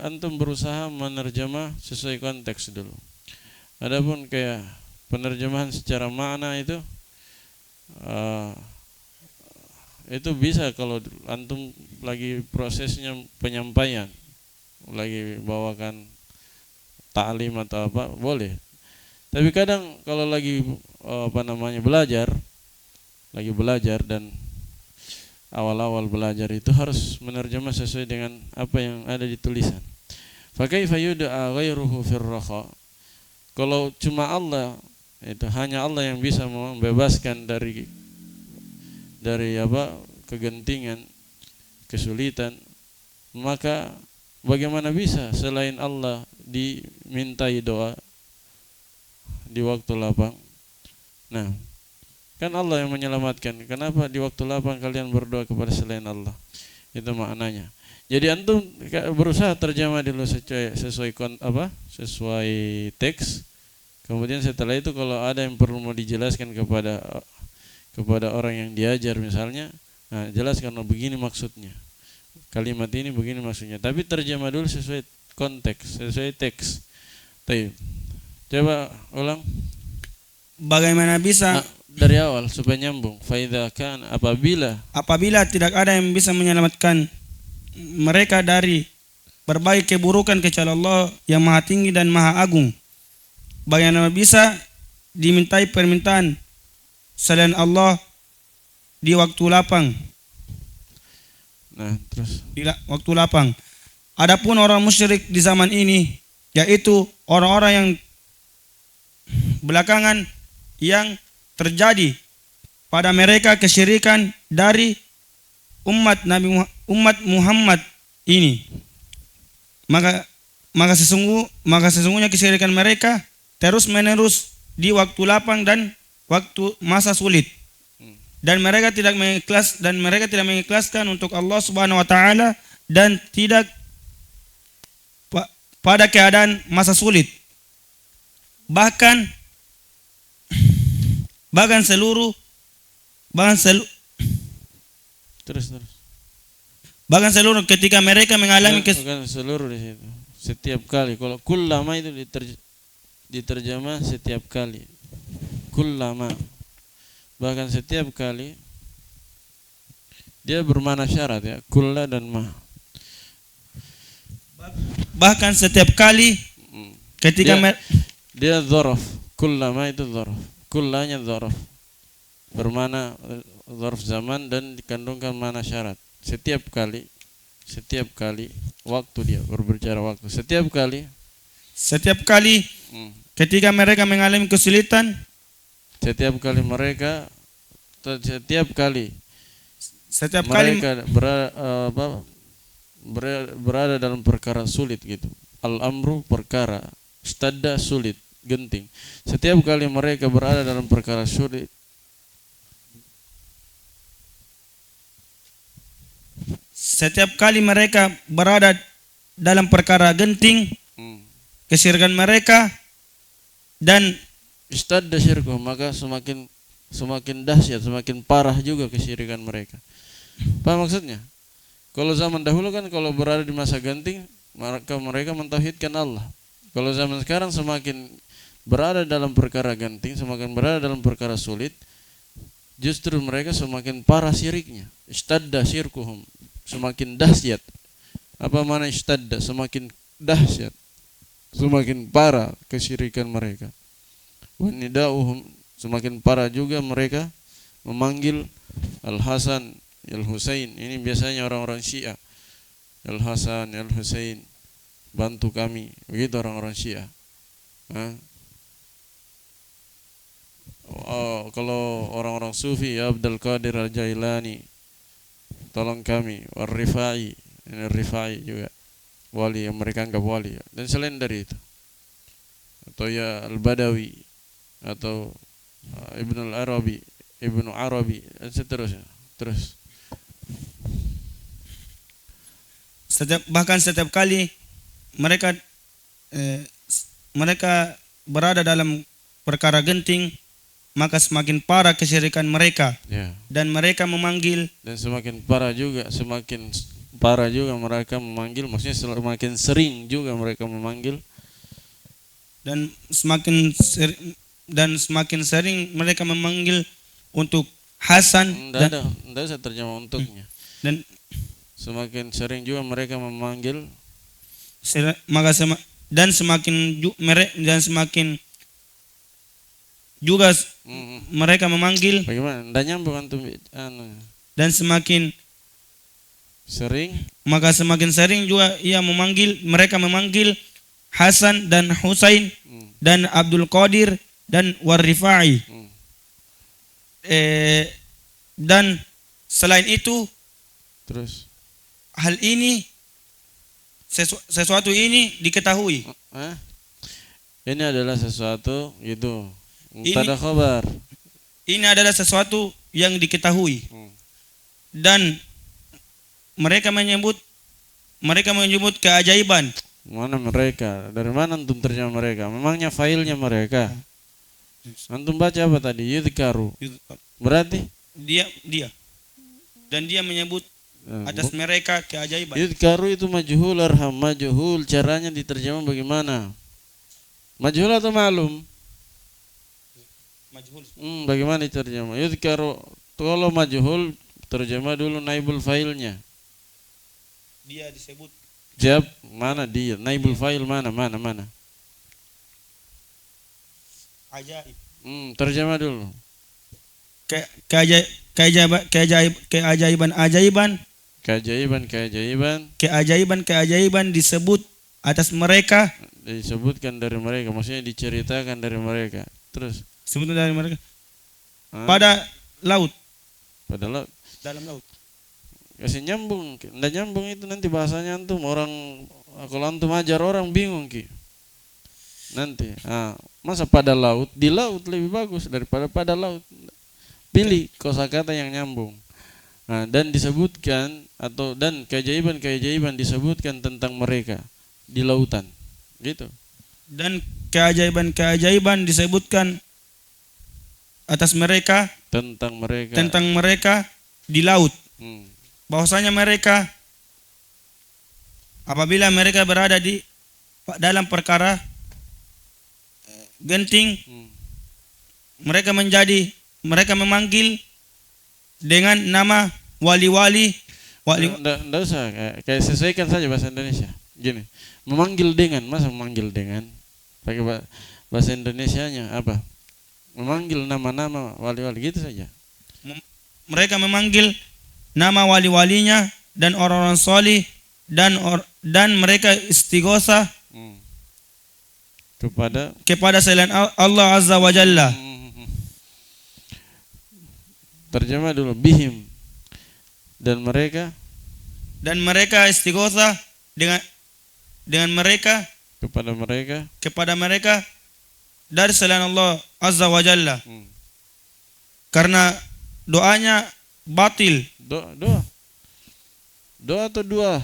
B: antum berusaha menerjemah sesuai konteks dulu. Adapun kayak penerjemahan secara makna itu bisa kalau antum lagi prosesnya penyampaian, lagi bawakan ta'lim atau apa, boleh. Tapi kadang kalau lagi belajar dan awal-awal belajar itu harus menerjemah sesuai dengan apa yang ada di tulisan. Fa kaifa yud'a ghairuhu fir raha? Kalau cuma Allah, itu hanya Allah yang bisa membebaskan dari kegentingan, kesulitan, maka bagaimana bisa selain Allah dimintai doa di waktu lapang? Nah, kan Allah yang menyelamatkan. Kenapa di waktu lapang kalian berdoa kepada selain Allah? Itu maknanya. Jadi antum berusaha terjemah dulu sesuai teks. Kemudian setelah itu kalau ada yang perlu mau dijelaskan kepada orang yang diajar misalnya, nah jelaskan begini maksudnya. Kalimat ini begini maksudnya. Tapi terjemah dulu sesuai konteks, sesuai teks. Coba ulang.
A: Bagaimana bisa
B: dari awal supaya nyambung. Faidha kan apabila
A: tidak ada yang bisa menyelamatkan mereka dari berbagai keburukan kecuali Allah yang Maha Tinggi dan Maha Agung, bagaimana bisa dimintai permintaan selain Allah di waktu lapang?
B: Nah, terus
A: di waktu lapang. Adapun orang musyrik di zaman ini, yaitu orang-orang yang belakangan yang terjadi pada mereka kesyirikan dari umat Muhammad ini, maka sesungguhnya kesyirikan mereka terus menerus di waktu lapang dan waktu masa sulit, dan mereka tidak mengikhlaskan untuk Allah Subhanahu wa taala dan tidak pada keadaan masa sulit, bahkan seluruh ketika mereka mengalami
B: seluruh di situ. Setiap kali, kalau kullama itu diterjemah setiap kali. Kullama, bahkan setiap kali, dia bermakna syarat ya, kulla dan ma.
A: Bahkan setiap kali ketika
B: dia dzaraf, kullama itu dzaraf. Kullanya dzaraf, bermakna dzaraf zaman dan dikandungkan makna syarat. Setiap kali waktu, dia berbicara waktu. Setiap kali
A: ketika mereka mengalami kesulitan,
B: setiap kali mereka berada dalam perkara sulit gitu. Al-amru perkara, istadda sulit, genting. Setiap kali mereka berada dalam perkara sulit,
A: setiap kali mereka berada dalam perkara genting, kesyirikan mereka dan
B: istadda syirkuh, maka semakin dahsyat, semakin parah juga kesyirikan mereka. Apa maksudnya? Kalau zaman dahulu kan kalau berada di masa genting, maka mereka mentauhidkan Allah. Kalau zaman sekarang semakin berada dalam perkara genting, semakin berada dalam perkara sulit, justru mereka semakin parah syiriknya. Istadda syirkuhum, semakin dahsyat. Apa mana ishtadda, semakin dahsyat, semakin parah kesyirikan mereka. Wa nidauhum, semakin parah juga mereka memanggil Al-Hasan, Al-Husain. Ini biasanya orang-orang Syiah. Al-Hasan, Al-Husain, bantu kami. Begitu orang-orang Syiah. Oh, kalau orang-orang Sufi, ya Abdul Qadir Al-Jailani, tolong kami. War-Rifai, ini Rifai juga wali yang mereka anggap wali. Dan selain dari itu, atau ya Al-Badawi, atau Ibnu Arabi, dan seterusnya. Terus
A: bahkan setiap kali mereka berada dalam perkara genting, maka semakin parah kesyirikan mereka.
B: ya.
A: Dan mereka memanggil,
B: Dan semakin parah juga mereka memanggil, maksudnya semakin sering juga mereka memanggil,
A: dan semakin sering mereka memanggil untuk Hasan.
B: Tidak saya terjemah untuknya.
A: Dan
B: Semakin sering juga mereka memanggil,
A: dan semakin juga mereka memanggil.
B: Bagaimana? Tidak nyambung antum.
A: Dan semakin
B: sering,
A: maka semakin sering juga mereka memanggil Hasan dan Husain dan Abdul Qadir dan War-Rifai. Dan selain itu,
B: terus
A: hal ini, sesuatu ini diketahui.
B: Ini adalah sesuatu itu mubtada khabar.
A: Ini adalah sesuatu yang diketahui. Dan mereka menyebut keajaiban.
B: Mana mereka? Dari mana antum terjemah mereka? Memangnya failnya mereka? Antum baca apa tadi? Yudhkaru. Berarti
A: dia dan dia menyebut atas mereka keajaiban.
B: Yudhkaru itu majhul, arham majhul. Caranya diterjemah bagaimana? Majhul atau ma'lum?
A: Majhul.
B: Bagaimana diterjemah? Yudhkaru, kalau majhul terjemah dulu naibul failnya.
A: Dia disebut.
B: Siap, mana dia? Naibul fa'il mana?
A: Ajaib.
B: Terjemah dulu.
A: Keajaiban disebut atas mereka.
B: Disebutkan dari mereka, maksudnya diceritakan dari mereka. Terus
A: Sebutkan dari mereka. Pada laut. Dalam laut.
B: Kasih nyambung, nggak nyambung itu nanti bahasanya antum orang, kalau antum ajar orang bingung ki. Nanti, masa pada laut, di laut lebih bagus daripada pada laut. Pilih kosakata yang nyambung. Dan disebutkan dan keajaiban disebutkan tentang mereka di lautan, gitu.
A: Dan keajaiban disebutkan atas mereka, tentang mereka di laut. Bahwasanya mereka apabila mereka berada di dalam perkara genting, mereka memanggil dengan nama wali-wali.
B: Nggak usah, kayak sesuaikan saja bahasa Indonesia. Gini, memanggil dengan, masa memanggil dengan pakai bahasa Indonesianya apa? Memanggil nama-nama wali-wali, gitu saja.
A: Mereka memanggil nama wali-walinya dan orang-orang solih dan mereka istighosah kepada selain Allah Azza wa Jalla.
B: Terjemah dulu, bihim, dan mereka istighosah dengan mereka kepada mereka dari selain Allah Azza wa Jalla. Karena doanya batil. Doa atau dua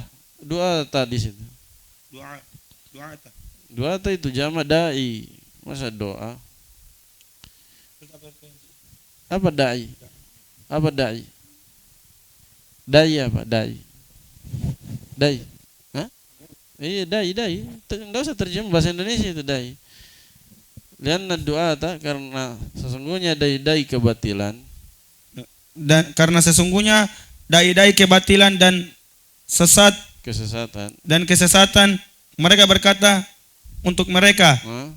B: tadi situ. Doa itu jama dai. Masa doa? Apa dai? Dai apa? Dai. Hah? Iya, dai. Enggak usah terjemah bahasa Indonesia itu dai. Lianna doa karena sesungguhnya dai kebatilan.
A: Dan karena sesungguhnya dai-dai kebatilan sesat
B: kesesatan.
A: dan kesesatan, mereka berkata untuk mereka,
B: Hah?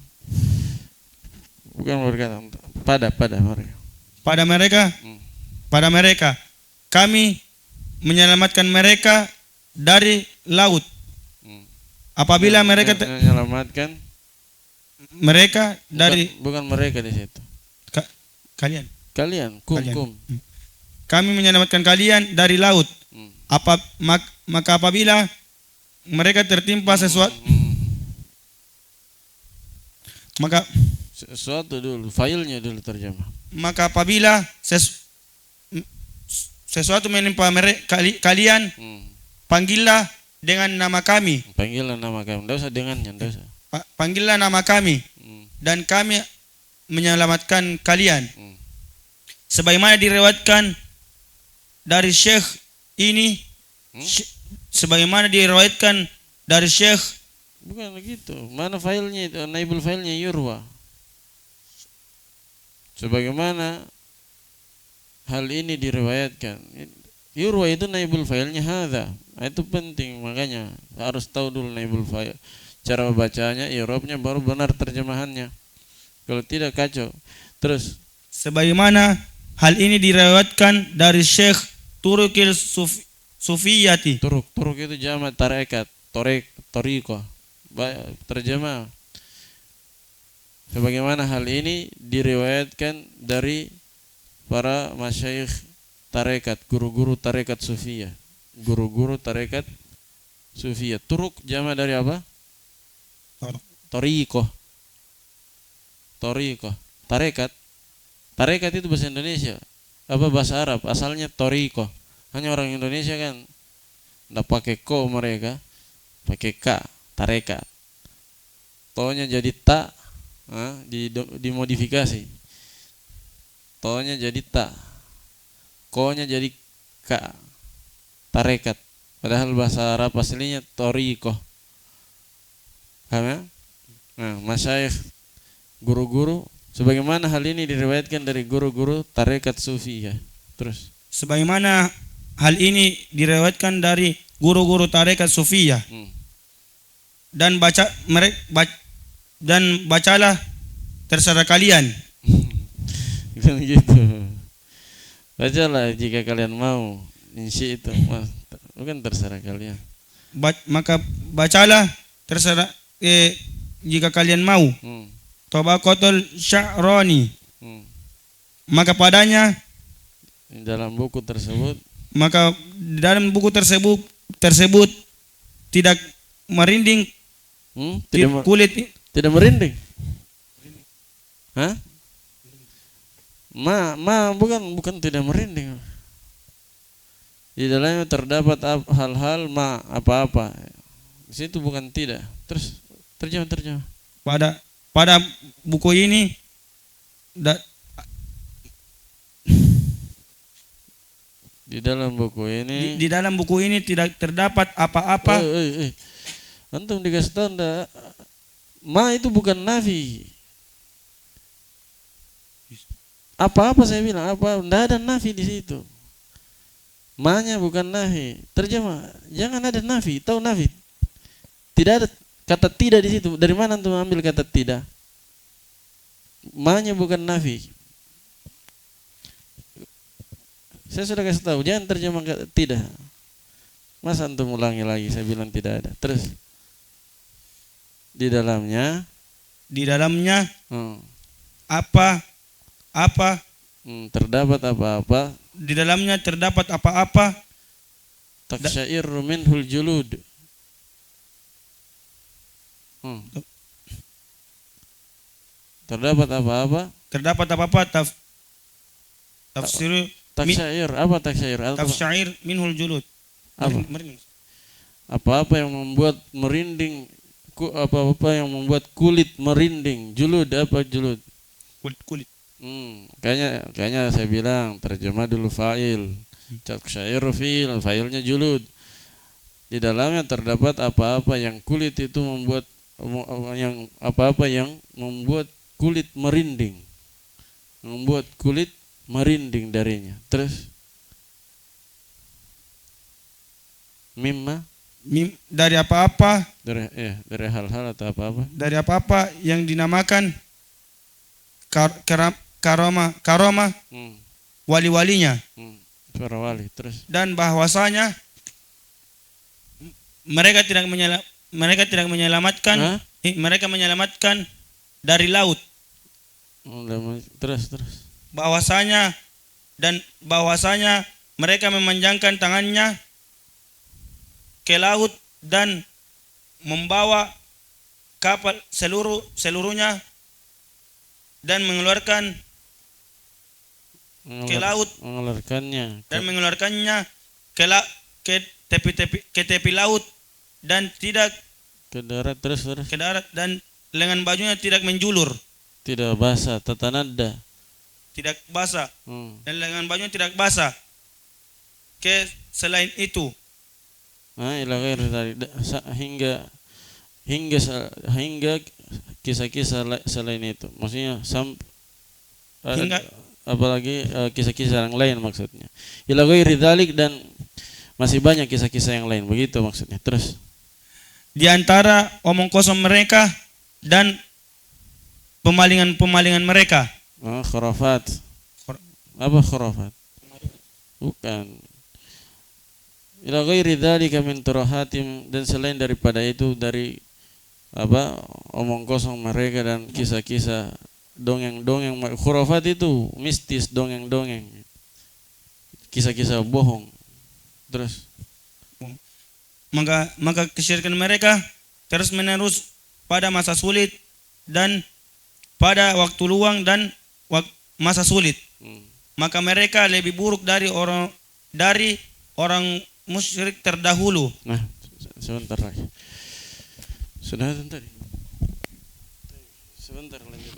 B: Bukan berkata pada mereka.
A: pada mereka, kami menyelamatkan mereka dari laut. Apabila mereka
B: menyelamatkan
A: dari
B: bukan mereka di situ.
A: Kalian.
B: Kum.
A: Kami menyelamatkan kalian dari laut. Maka apabila mereka tertimpa sesuatu, maka
B: sesuatu dulu, filenya dulu terjemah.
A: Maka apabila sesuatu menimpa kalian, panggillah dengan nama kami.
B: Panggillah nama kami. Tidak usah dengannya, tidak usah.
A: Panggillah nama kami, dan kami menyelamatkan kalian. Sebagaimana diriwayatkan dari Syekh ini, sebagaimana diriwayatkan dari Syekh.
B: Bukan begitu. Mana filenya itu? Naibul filenya Yurwa. Sebagaimana hal ini diriwayatkan. Yurwa itu naibul filenya hadza. Itu penting, makanya harus tahu dulu naibul fa'il. Cara membacanya, i'rabnya, baru benar terjemahannya. Kalau tidak kacau. Terus
A: sebagaimana hal ini diriwayatkan dari Syekh Turukil Sufiyati.
B: Turuk itu jamak tarekat, toriko. Terjemah. Sebagaimana hal ini diriwayatkan dari para masyayikh tarekat, guru-guru tarekat sufiyah. Guru-guru tarekat sufiyah. Turuk jamak dari apa? Toriko. Tarekat itu bahasa Indonesia. Apa bahasa Arab? Asalnya toriko. Hanya orang Indonesia kan tidak pakai ko mereka, pakai ka, tarekat. To-nya jadi ta, dimodifikasi. To-nya jadi ta, ko-nya jadi ka, tarekat. Padahal bahasa Arab aslinya toriko. Paham ya? Nah, masyayikh, guru-guru, sebagaimana hal ini diriwayatkan dari guru-guru tarekat sufiyah. Terus
A: sebagaimana hal ini diriwayatkan dari guru-guru tarekat sufiyah. Dan bacalah terserah kalian.
B: Gitu. Bacalah jika kalian mau. Insya itu bukan terserah kalian.
A: Maka bacalah terserah jika kalian mau. Tabaqatul Sya'rani. Maka padanya
B: dalam buku tersebut,
A: maka dalam buku tersebut tidak merinding kulit.
B: Tidak merinding. Hah? Bukan tidak merinding. Di dalamnya terdapat hal-hal apa-apa. Di situ bukan tidak. Terus terjemah. Pada buku ini di dalam buku ini
A: tidak terdapat apa-apa.
B: Antum dikasih tahu enggak? Ma itu bukan nafi. Apa-apa saya bilang, enggak ada nafi di situ. Ma-nya bukan nafi. Terjemah, jangan ada nafi. Tahu nafi? Tidak ada kata tidak di situ. Dari mana antum ambil kata tidak? Ma-nya bukan nafi. Saya sudah kasih tahu, jangan terjemah kata tidak. Masa antum ulangi lagi, saya bilang tidak ada. Terus di dalamnya apa
A: terdapat apa-apa. Di dalamnya terdapat apa-apa.
B: Taksyairu minhul julud. Terdapat apa-apa. Tafsir taksyair. Apa taksyair?
A: Taksyair minhul julud.
B: Apa-apa yang membuat merinding, apa-apa yang membuat kulit merinding. Julud, apa julud?
A: Kulit.
B: Kayaknya saya bilang terjemah dulu fa'il. Taksyair fa'ilnya julud. Di dalamnya terdapat apa-apa yang kulit itu membuat yang membuat kulit merinding. Membuat kulit merinding darinya. Terus Mimma
A: dari apa-apa,
B: dari hal-hal atau apa-apa.
A: dari apa-apa yang dinamakan karomah
B: Hmm.
A: wali-walinya,
B: Para wali. Terus
A: dan bahwasanya mereka tidak menyelamatkan,
B: Hah?
A: mereka menyelamatkan dari laut,
B: terus
A: bahwasanya mereka memanjangkan tangannya ke laut dan membawa kapal seluruhnya dan mengeluarkan ke laut dan mengeluarkannya ke tepi laut dan tidak
B: ke darat. Terus
A: ke darat, dan lengan bajunya tidak menjulur,
B: tidak basah, tatanadda.
A: tidak basah, dan lengan bajunya tidak basah. Ke selain itu,
B: Ila ghairi dzalik, hingga kisah-kisah selain itu. Maksudnya
A: hingga
B: apalagi kisah-kisah yang lain maksudnya. Ila ghairi dzalik, dan masih banyak kisah-kisah yang lain, begitu maksudnya. Terus
A: di antara omong kosong mereka dan pemalingan mereka.
B: Khurafat. Apa khurafat? Bukan. Ila ghairi dzalika min turahatim, dan selain daripada itu dari omong kosong mereka dan kisah-kisah dongeng-dongeng. Khurafat itu mistis, dongeng-dongeng, kisah-kisah bohong. Terus
A: maka kesyirikan mereka terus menerus pada masa sulit dan pada waktu luang dan masa sulit. Maka mereka lebih buruk dari orang musyrik terdahulu.
B: Nah, sebentar lagi. Sudah tadi. Sebentar lanjut.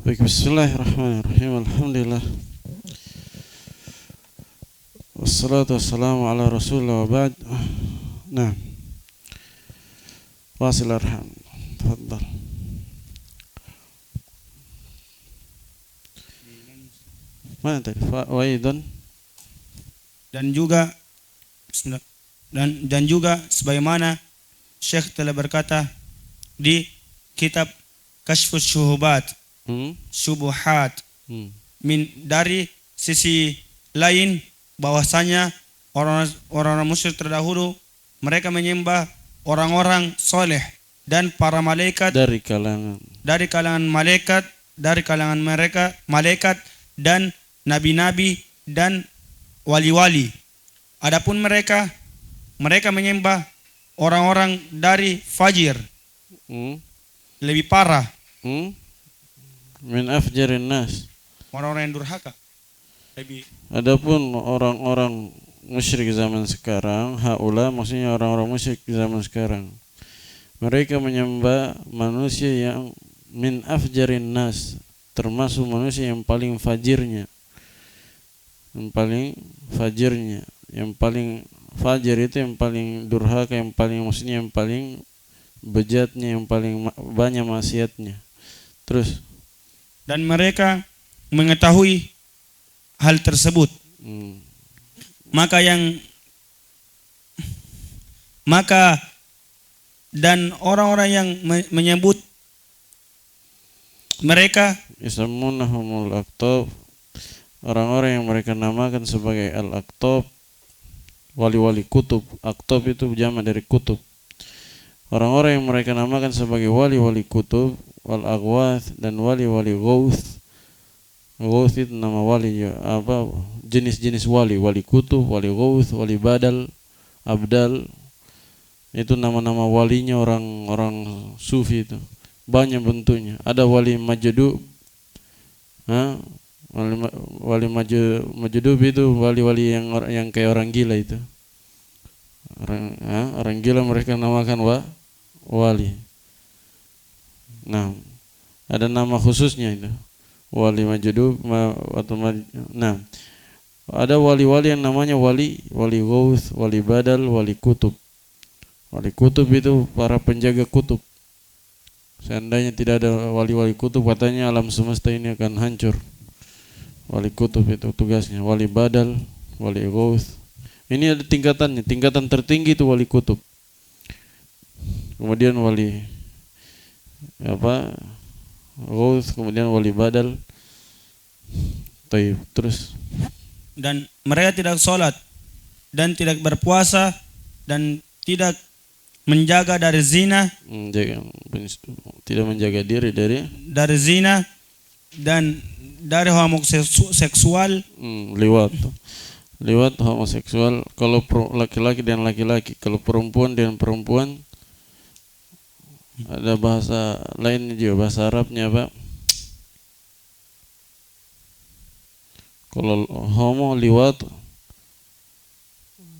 B: Baik, bismillahirrahmanirrahim. Alhamdulillah. Wassalatu wassalamu ala rasulillah wa ba'd. Nah, wasil arham. Tafadhal. Mana tadi? Waidan.
A: Dan juga dan juga sebagaimana Syekh telah berkata di kitab Kashfus Syuhubat, Syubuhat, dari sisi lain bahwasanya orang-orang musyrik terdahulu mereka menyembah orang-orang soleh dan para malaikat
B: dari kalangan
A: mereka malaikat dan nabi-nabi dan wali-wali. Adapun mereka menyembah orang-orang dari fajir, lebih parah,
B: min afjarin nas,
A: orang-orang yang durhaka.
B: Adapun orang-orang musyrik zaman sekarang, haula maksudnya orang-orang musyrik zaman sekarang, mereka menyembah manusia yang min afjarin nas, termasuk manusia yang paling fajirnya, yang paling fajir itu yang paling durhaka, yang paling maksudnya yang paling bejatnya, yang paling banyak maksiatnya. Terus,
A: dan mereka mengetahui hal tersebut. Dan orang-orang yang menyebut mereka
B: yasamunahumul aqtab, orang-orang yang mereka namakan sebagai al-aqtab, wali-wali kutub. Aqtab itu jamak dari kutub. Orang-orang yang mereka namakan sebagai wali-wali kutub, wal aghwath, dan wali-wali ghauth. Ghauth itu nama wali, jenis-jenis wali kutub, wali ghauth, wali badal, abdal. Itu nama-nama walinya orang sufi itu. Banyak bentuknya. Ada wali majdu, wali majdub itu wali-wali yang kayak orang gila itu. Orang gila mereka namakan wali. Nah, ada nama khususnya itu. Wali majdub nah, ada wali-wali yang namanya wali ghauth, wali badal, wali kutub. Wali kutub itu para penjaga kutub. Seandainya tidak ada wali-wali kutub, katanya alam semesta ini akan hancur. Wali kutub itu tugasnya. Wali badal, wali ghauth. Ini ada tingkatannya. Tingkatan tertinggi itu wali kutub. Kemudian wali ghauth, kemudian wali badal. Terus,
A: dan mereka tidak sholat dan tidak berpuasa dan tidak menjaga dari zina,
B: tidak menjaga diri dari
A: zina dan dari homoseksual,
B: liwat homoseksual. Kalau laki-laki dan laki-laki, kalau perempuan dan perempuan. Ada bahasa lainnya juga, bahasa Arabnya apa? Kalau homo liwat,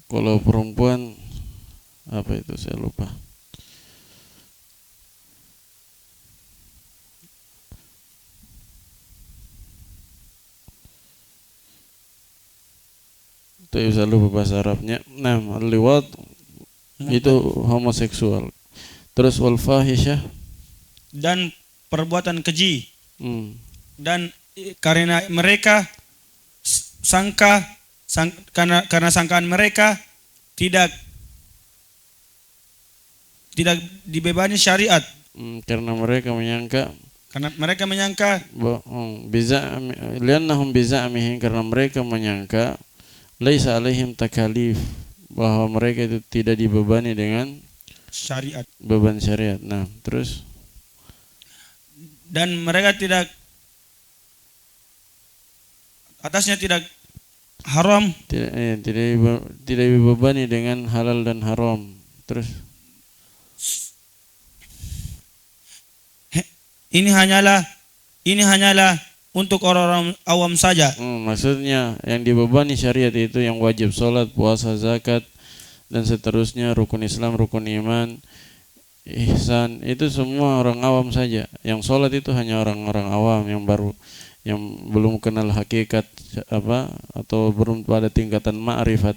B: kalau perempuan apa itu saya lupa. Tapi saya lupa bahasa Arabnya. Nah, liwat itu homoseksual. Terus wal fahisyah,
A: dan perbuatan keji. Dan karena mereka karena sangkaan mereka tidak dibebani syariat.
B: Karena mereka menyangka liannahum biza'mihim, karena mereka menyangka laisa alaihim takalif, bahwa mereka itu tidak dibebani dengan
A: syariat,
B: beban syariat. Nah, terus,
A: dan mereka atasnya tidak haram,
B: tidak dibebani dengan halal dan haram. Terus,
A: ini hanyalah untuk orang-orang awam saja.
B: Maksudnya yang dibebani syariat itu yang wajib sholat, puasa, zakat, dan seterusnya, rukun Islam, rukun iman. ihsan itu semua orang awam saja. Yang sholat itu hanya orang-orang awam yang belum kenal hakikat atau belum pada tingkatan ma'rifat.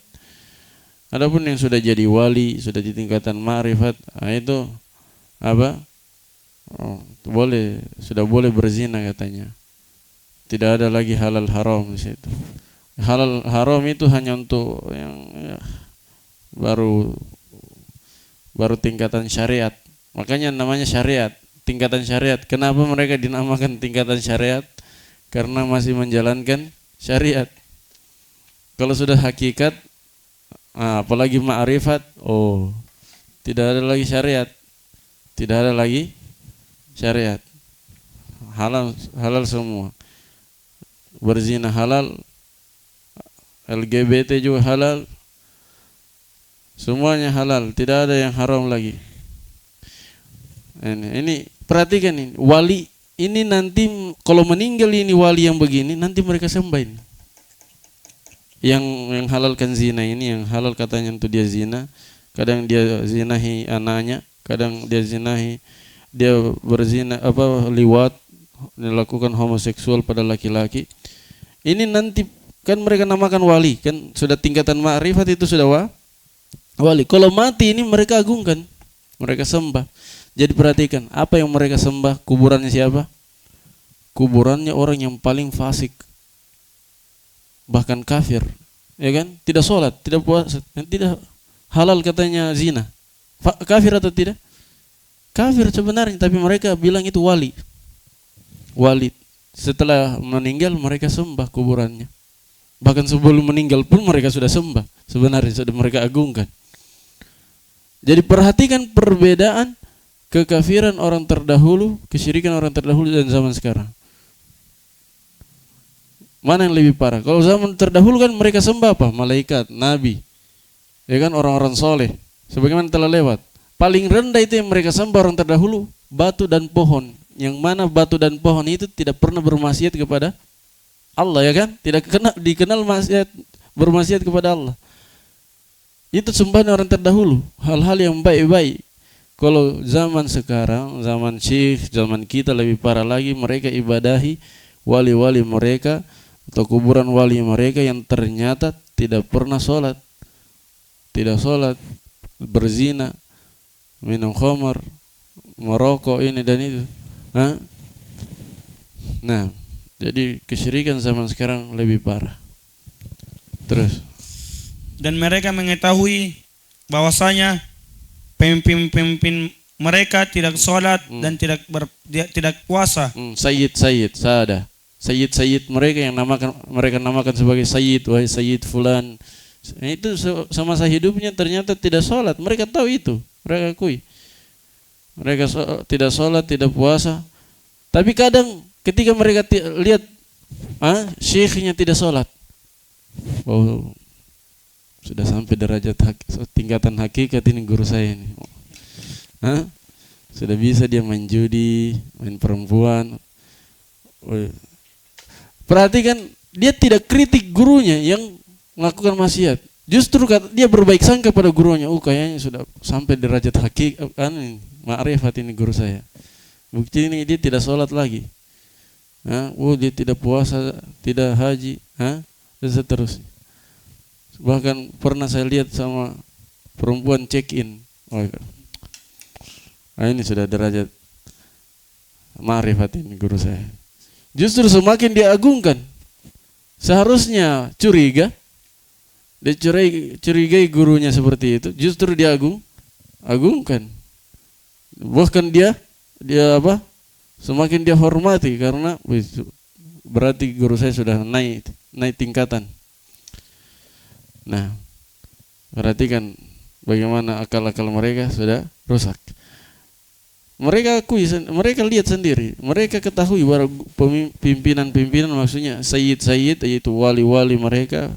B: Adapun yang sudah jadi wali, sudah di tingkatan ma'rifat, itu sudah boleh berzina katanya. Tidak ada lagi halal haram di situ. Halal haram itu hanya untuk yang baru tingkatan syariat. Makanya namanya syariat, tingkatan syariat. Kenapa mereka dinamakan tingkatan syariat? Karena masih menjalankan syariat. Kalau sudah hakikat, apalagi ma'rifat, tidak ada lagi syariat. Tidak ada lagi syariat. Halal semua. Berzina halal, LGBT juga halal. Semuanya halal, tidak ada yang haram lagi. Ini perhatikan ini, wali ini nanti kalau meninggal ini wali yang begini, nanti mereka sembah ini. Yang halalkan zina ini, yang halal katanya untuk dia zina, kadang dia zinahi anaknya, kadang dia berzina liwat, melakukan homoseksual pada laki-laki. Ini nanti kan mereka namakan wali, kan sudah tingkatan ma'rifat itu sudah wali. Kalau mati ini mereka agungkan, mereka sembah. Jadi perhatikan, apa yang mereka sembah? Kuburannya siapa? Kuburannya orang yang paling fasik, bahkan kafir, ya kan? Tidak sholat, tidak puasa, tidak halal katanya zina. Kafir atau tidak? Kafir sebenarnya, tapi mereka bilang itu wali. Wali. Setelah meninggal mereka sembah kuburannya. Bahkan sebelum meninggal pun mereka sudah sembah. Sebenarnya sudah mereka agungkan. Jadi perhatikan perbedaan kekafiran orang terdahulu, kesyirikan orang terdahulu dan zaman sekarang. Mana yang lebih parah? Kalau zaman terdahulu kan mereka sembah apa? Malaikat, nabi, ya kan, orang-orang soleh. Sebagaimana telah lewat. Paling rendah itu yang mereka sembah orang terdahulu, batu dan pohon. Yang mana batu dan pohon itu tidak pernah bermaksiat kepada Allah, ya kan? Tidak dikenal bermaksiat kepada Allah. Itu sembahan orang terdahulu, hal-hal yang baik-baik. Kalau zaman sekarang, zaman syekh, zaman kita lebih parah lagi, mereka ibadahi wali-wali mereka atau kuburan wali mereka yang ternyata tidak pernah sholat, tidak sholat, berzina, minum khamar, merokok, ini dan itu. Nah, jadi kesyirikan zaman sekarang lebih parah. Terus.
A: Dan mereka mengetahui bahwasanya pemimpin mereka tidak sholat dan tidak puasa. Sayyid mereka yang mereka namakan sebagai sayyid, wahai sayyid fulan. Itu semasa hidupnya ternyata tidak sholat. Mereka tahu itu, mereka akui. Mereka tidak sholat, tidak puasa. Tapi kadang ketika mereka lihat syekhnya tidak sholat, sudah sampai derajat tingkatan hakikat ini guru saya ini. Sudah bisa dia main judi, main perempuan. Perhatikan, dia tidak kritik gurunya yang melakukan maksiat. Justru dia berbaik sangka pada gurunya. Kayaknya sudah sampai derajat hakikat, ma'rifat ini guru saya. Bukti ini dia tidak sholat lagi. Dia tidak puasa, tidak haji, dan seterusnya. Bahkan pernah saya lihat sama perempuan check in. Ini sudah derajat ma'rifat ini guru saya. Justru semakin dia agungkan. Seharusnya curiga. Dia curigai gurunya seperti itu. Justru dia agungkan. Bahkan dia semakin dia hormati karena berarti guru saya sudah naik tingkatan. Nah, perhatikan bagaimana akal-akal mereka sudah rusak. Mereka akui, mereka lihat sendiri, mereka ketahui bahwa pimpinan-pimpinan, maksudnya sayyid-sayyid, yaitu wali-wali mereka,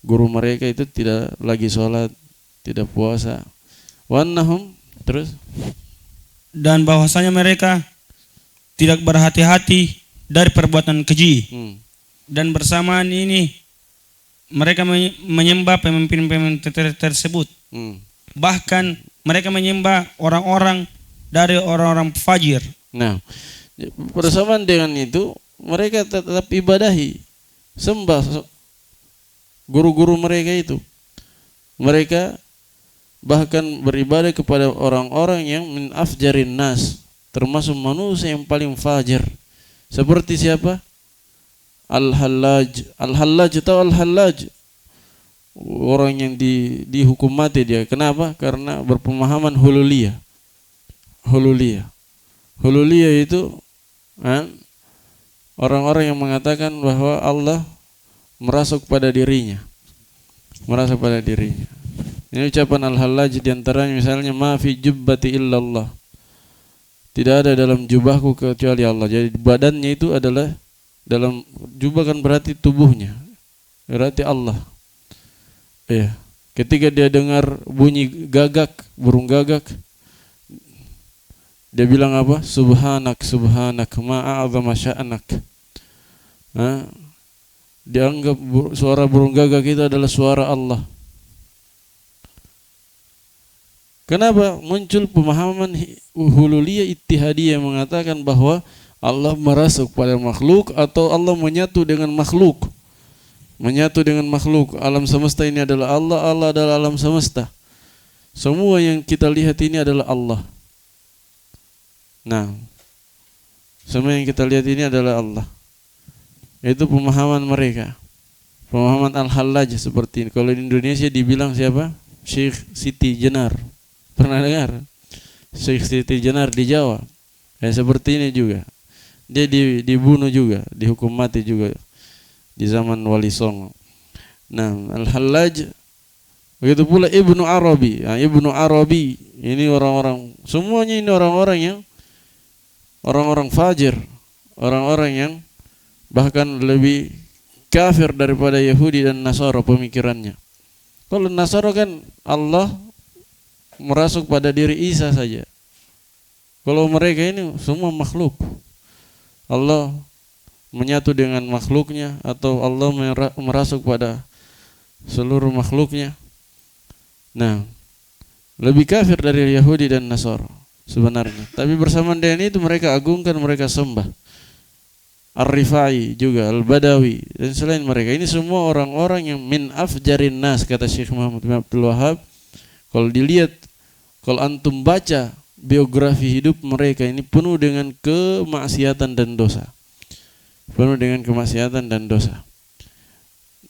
A: guru mereka itu tidak lagi sholat, tidak puasa. Wannahum, terus, dan bahwasanya mereka tidak berhati-hati dari perbuatan keji. Dan bersamaan ini mereka menyembah pemimpin-pemimpin tersebut. Bahkan mereka menyembah orang-orang dari orang-orang fajir.
B: Nah, bersamaan dengan itu mereka tetap ibadahi, sembah guru-guru mereka itu. Mereka bahkan beribadah kepada orang-orang yang min afjarin nas, termasuk manusia yang paling fajir. Seperti siapa? Al-Hallaj. Al-Hallaj atau Al-Hallaj, orang yang dihukum mati dia. Kenapa? Karena berpemahaman hululiyah. Hululiyah itu orang-orang yang mengatakan bahwa Allah merasuk pada dirinya. Ini ucapan Al-Hallaj, diantaranya misalnya ma fi jubbati illallah, tidak ada dalam jubahku kecuali Allah. Jadi badannya itu adalah, dalam jubah kan berarti tubuhnya, berarti Allah. Ya, ketika dia dengar bunyi gagak, burung gagak, dia bilang apa? Subhanak ma'a'azama sya'anak. Dia anggap suara burung gagak itu adalah suara Allah. Kenapa? Muncul pemahaman hululiyah ittihadiyah yang mengatakan bahwa Allah merasuk pada makhluk atau Allah menyatu dengan makhluk. Alam semesta ini adalah Allah, Allah adalah alam semesta. Semua yang kita lihat ini adalah Allah. Nah, semua yang kita lihat ini adalah Allah. Itu pemahaman mereka. Pemahaman Al-Hallaj seperti ini. Kalau di Indonesia dibilang siapa? Syekh Siti Jenar. Pernah dengar? Syekh Siti Jenar di Jawa. Seperti ini juga. Dia dibunuh juga, dihukum mati juga di zaman Wali Songo. Nah, Al-Hallaj, begitu pula Ibnu Arabi. Ibnu Arabi ini orang-orang, semuanya ini orang-orang yang orang-orang fajir, orang-orang yang bahkan lebih kafir daripada Yahudi dan Nasara pemikirannya. Kalau Nasara kan Allah merasuk pada diri Isa saja. Kalau mereka ini semua makhluk, Allah menyatu dengan makhluknya atau Allah merasuk pada seluruh makhluknya. Nah, lebih kafir dari Yahudi dan Nasara sebenarnya. Tapi bersamaan dengan itu mereka agungkan, mereka sembah. Ar-Rifai juga, Al-Badawi dan selain mereka. Ini semua orang-orang yang min afjarin nas, kata Syekh Muhammad bin Abdul Wahab. Kalau dilihat, kalau antum baca biografi hidup mereka, ini penuh dengan kemaksiatan dan dosa.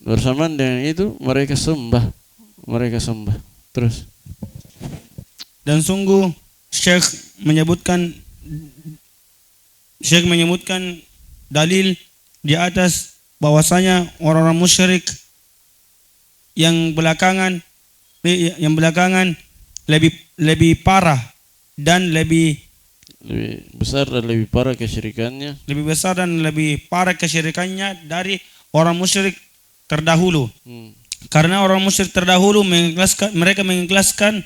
B: Bersamaan dengan itu mereka sembah. Terus.
A: Dan sungguh Syekh menyebutkan dalil di atas bahwasanya orang-orang musyrik yang belakangan lebih parah dan lebih
B: besar dan lebih parah kesyirikannya.
A: Dari orang musyrik terdahulu. Karena orang musyrik terdahulu mereka mengikhlaskan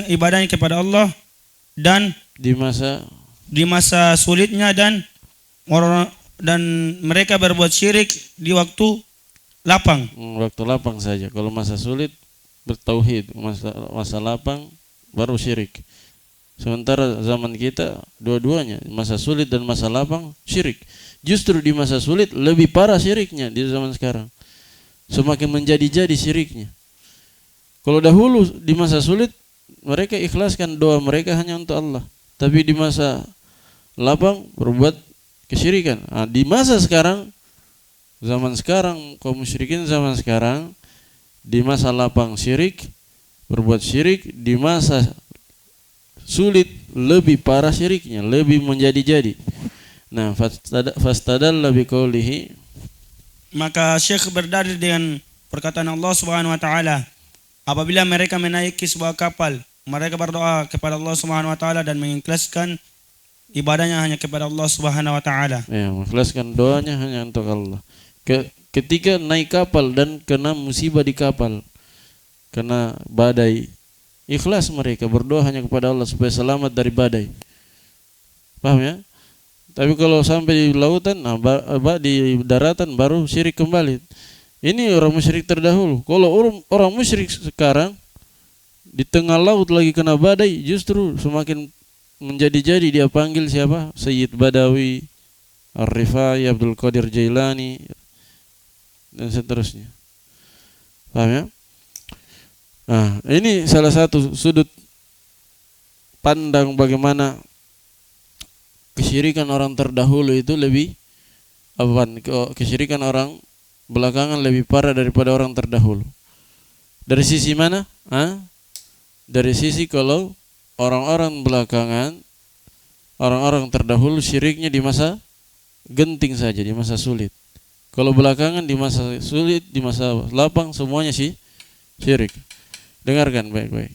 A: ibadahnya kepada Allah, dan di masa sulitnya dan mereka berbuat syirik di waktu lapang.
B: Waktu lapang saja. Kalau masa sulit bertauhid, masa lapang baru syirik. Sementara zaman kita dua-duanya, masa sulit dan masa lapang syirik. Justru di masa sulit lebih parah syiriknya di zaman sekarang. Semakin menjadi-jadi syiriknya. Kalau dahulu di masa sulit mereka ikhlaskan doa mereka hanya untuk Allah, tapi di masa lapang berbuat kesyirikan. Di masa sekarang, zaman sekarang, kaum musyrikin zaman sekarang, di masa lapang syirik, berbuat syirik, di masa sulit lebih parah syiriknya, lebih menjadi-jadi. Nah, fastadalla biqaulihi,
A: maka Syekh berdalil dengan perkataan Allah Subhanahu wa taala, apabila mereka menaiki sebuah kapal, mereka berdoa kepada Allah Subhanahu wa taala dan mengikhlaskan ibadahnya hanya kepada Allah Subhanahu wa taala.
B: Ya, mengikhlaskan doanya hanya untuk Allah. Ketika naik kapal dan kena musibah di kapal, kena badai, ikhlas mereka berdoa hanya kepada Allah supaya selamat dari badai. Paham ya? Tapi kalau sampai di lautan, di daratan baru syirik kembali. Ini orang musyrik terdahulu. Kalau orang musyrik sekarang Di tengah laut lagi kena badai, justru semakin menjadi-jadi dia panggil siapa? Sayyid Badawi, Ar-Rifai, Abdul Qadir Jailani, dan seterusnya. Paham ya? Nah, ini salah satu sudut pandang bagaimana kesyirikan orang terdahulu itu lebih kesyirikan orang belakangan lebih parah daripada orang terdahulu. Dari sisi mana? Dari sisi kalau orang-orang belakangan, orang-orang terdahulu syiriknya di masa genting saja, di masa sulit. Kalau belakangan di masa sulit, di masa lapang semuanya syirik. Dengarkan baik-baik.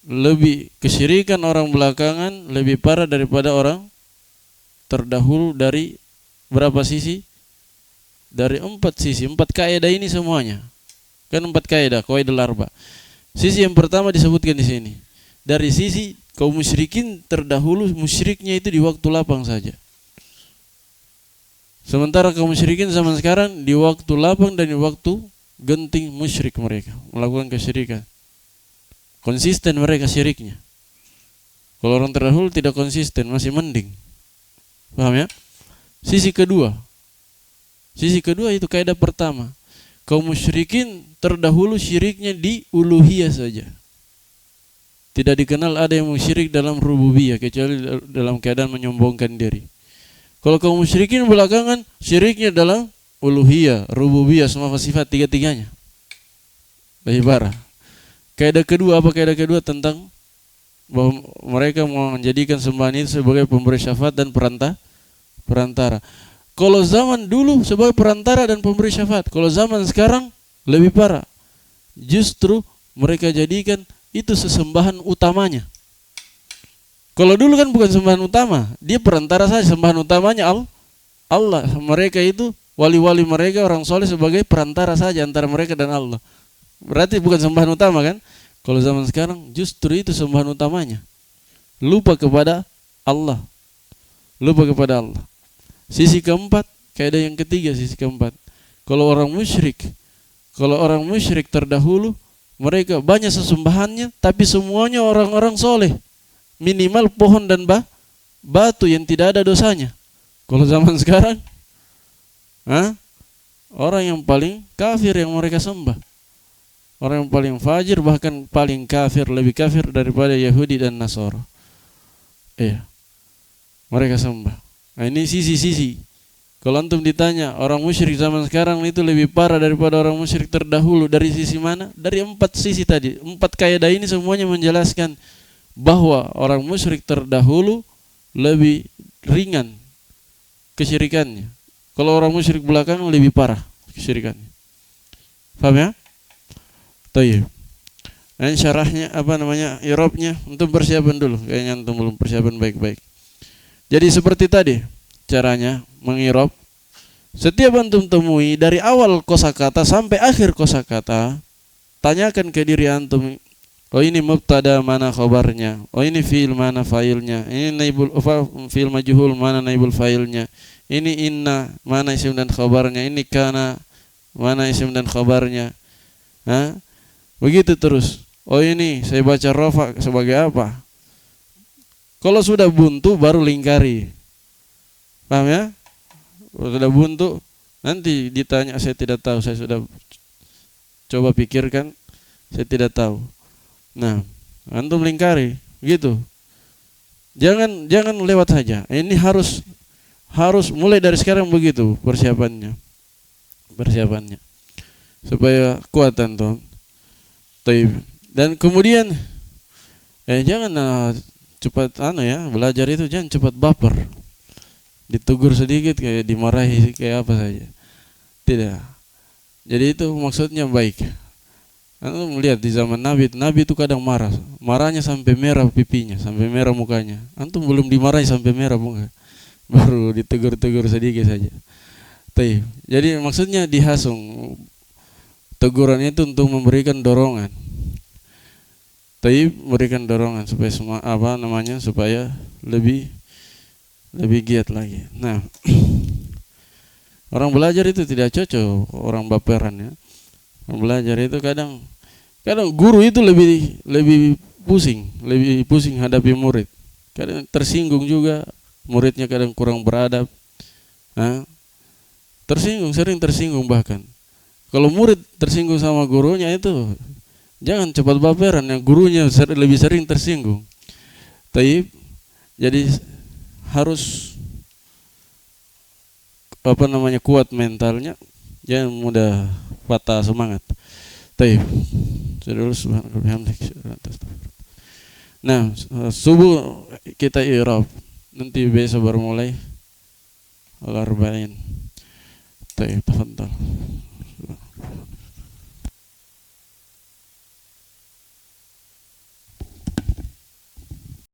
B: Lebih kesyirikan orang belakangan lebih parah daripada orang terdahulu dari berapa sisi? Dari 4 sisi, 4 kaidah ini semuanya. Kan 4 kaidah, qawaidul arba. Sisi yang pertama disebutkan di sini. Dari sisi kaum musyrikin terdahulu, musyriknya itu di waktu lapang saja. Sementara kaum musyrikin zaman sekarang di waktu lapang dan di waktu genting musyrik mereka melakukan kesyirikan. Konsisten mereka syiriknya. Kalau orang terdahulu tidak konsisten, masih mending. Paham ya? Sisi kedua itu kaidah pertama. Kaum musyrikin terdahulu syiriknya di uluhiyah saja. Tidak dikenal ada yang musyrik dalam rububiyah kecuali dalam keadaan menyombongkan diri. Kalau kaum musyrikin belakangan syiriknya dalam uluhiyah, rububiyah, semua sifat tiga-tiganya. Lebih parah. Kaidah kedua apa? Kaidah kedua tentang bahwa mereka mau menjadikan sembahan itu sebagai pemberi syafaat dan perantara. Kalau zaman dulu sebagai perantara dan pemberi syafaat. Kalau zaman sekarang lebih parah. Justru mereka jadikan itu sesembahan utamanya. Kalau dulu kan bukan sembahan utama, dia perantara saja. Sembahan utamanya Allah. Mereka itu wali-wali mereka orang soleh sebagai perantara saja antara mereka dan Allah. Berarti bukan sembahan utama kan? Kalau zaman sekarang justru itu sembahan utamanya. Lupa kepada Allah. Sisi keempat, kaidah yang ketiga, sisi keempat. Kalau orang musyrik terdahulu, mereka banyak sesembahannya, tapi semuanya orang-orang soleh. Minimal pohon dan batu yang tidak ada dosanya. Kalau zaman sekarang, orang yang paling kafir yang mereka sembah. Orang yang paling fajir, bahkan paling kafir, lebih kafir daripada Yahudi dan Nasara. Mereka sembah. Nah, ini sisi-sisi. Kalau antum ditanya orang musyrik zaman sekarang itu lebih parah daripada orang musyrik terdahulu, dari sisi mana? Dari 4 sisi tadi. 4 kaidah ini semuanya menjelaskan bahwa orang musyrik terdahulu lebih ringan kesyirikannya. Kalau orang musyrik belakangan lebih parah kesyirikannya. Paham ya? Tayyib. Nah, syarahnya i'rabnya untuk persiapan dulu. Kayaknya antum belum persiapan baik-baik. Jadi seperti tadi caranya mengirab. Setiap antum temui dari awal kosakata sampai akhir kosakata, tanyakan ke diri antum, oh ini mubtada mana khabarnya, oh ini fi'il mana fa'ilnya, ini naibul fi'il majhul mana naibul fa'ilnya, ini inna mana isim dan khabarnya, ini kana mana isim dan khabarnya. Begitu terus. Oh ini saya baca rafa sebagai apa? Kalau sudah buntu baru lingkari. Paham ya? Kalau sudah buntu nanti ditanya saya tidak tahu, saya sudah coba pikirkan, saya tidak tahu. Nah, antum lingkari gitu. Jangan lewat saja. Ini harus mulai dari sekarang begitu persiapannya. Supaya kuat antum. Dan kemudian jangan cepat belajar itu jangan cepat baper. Ditegur sedikit kayak dimarahi kayak apa saja. Tidak. Jadi itu maksudnya baik. Antum melihat di zaman Nabi itu kadang marah. Marahnya sampai merah pipinya, sampai merah mukanya. Antum belum dimarahi sampai merah muka. Baru ditegur-tegur sedikit saja. Jadi maksudnya dihasung. Tegurannya itu untuk memberikan dorongan. Memberikan dorongan supaya supaya lebih giat lagi. Nah, orang belajar itu tidak cocok orang baperan ya. Orang belajar itu kadang Kadang guru itu lebih pusing hadapi murid. Kadang tersinggung juga, muridnya kadang kurang beradab. Sering tersinggung bahkan. Kalau murid tersinggung sama gurunya itu jangan cepat baperan, yang gurunya lebih sering tersinggung. Jadi harus kuat mentalnya, jangan mudah patah semangat. Nah, subuh kita i'rab, nanti besok baru mulai al-arba'in. Tafadhal.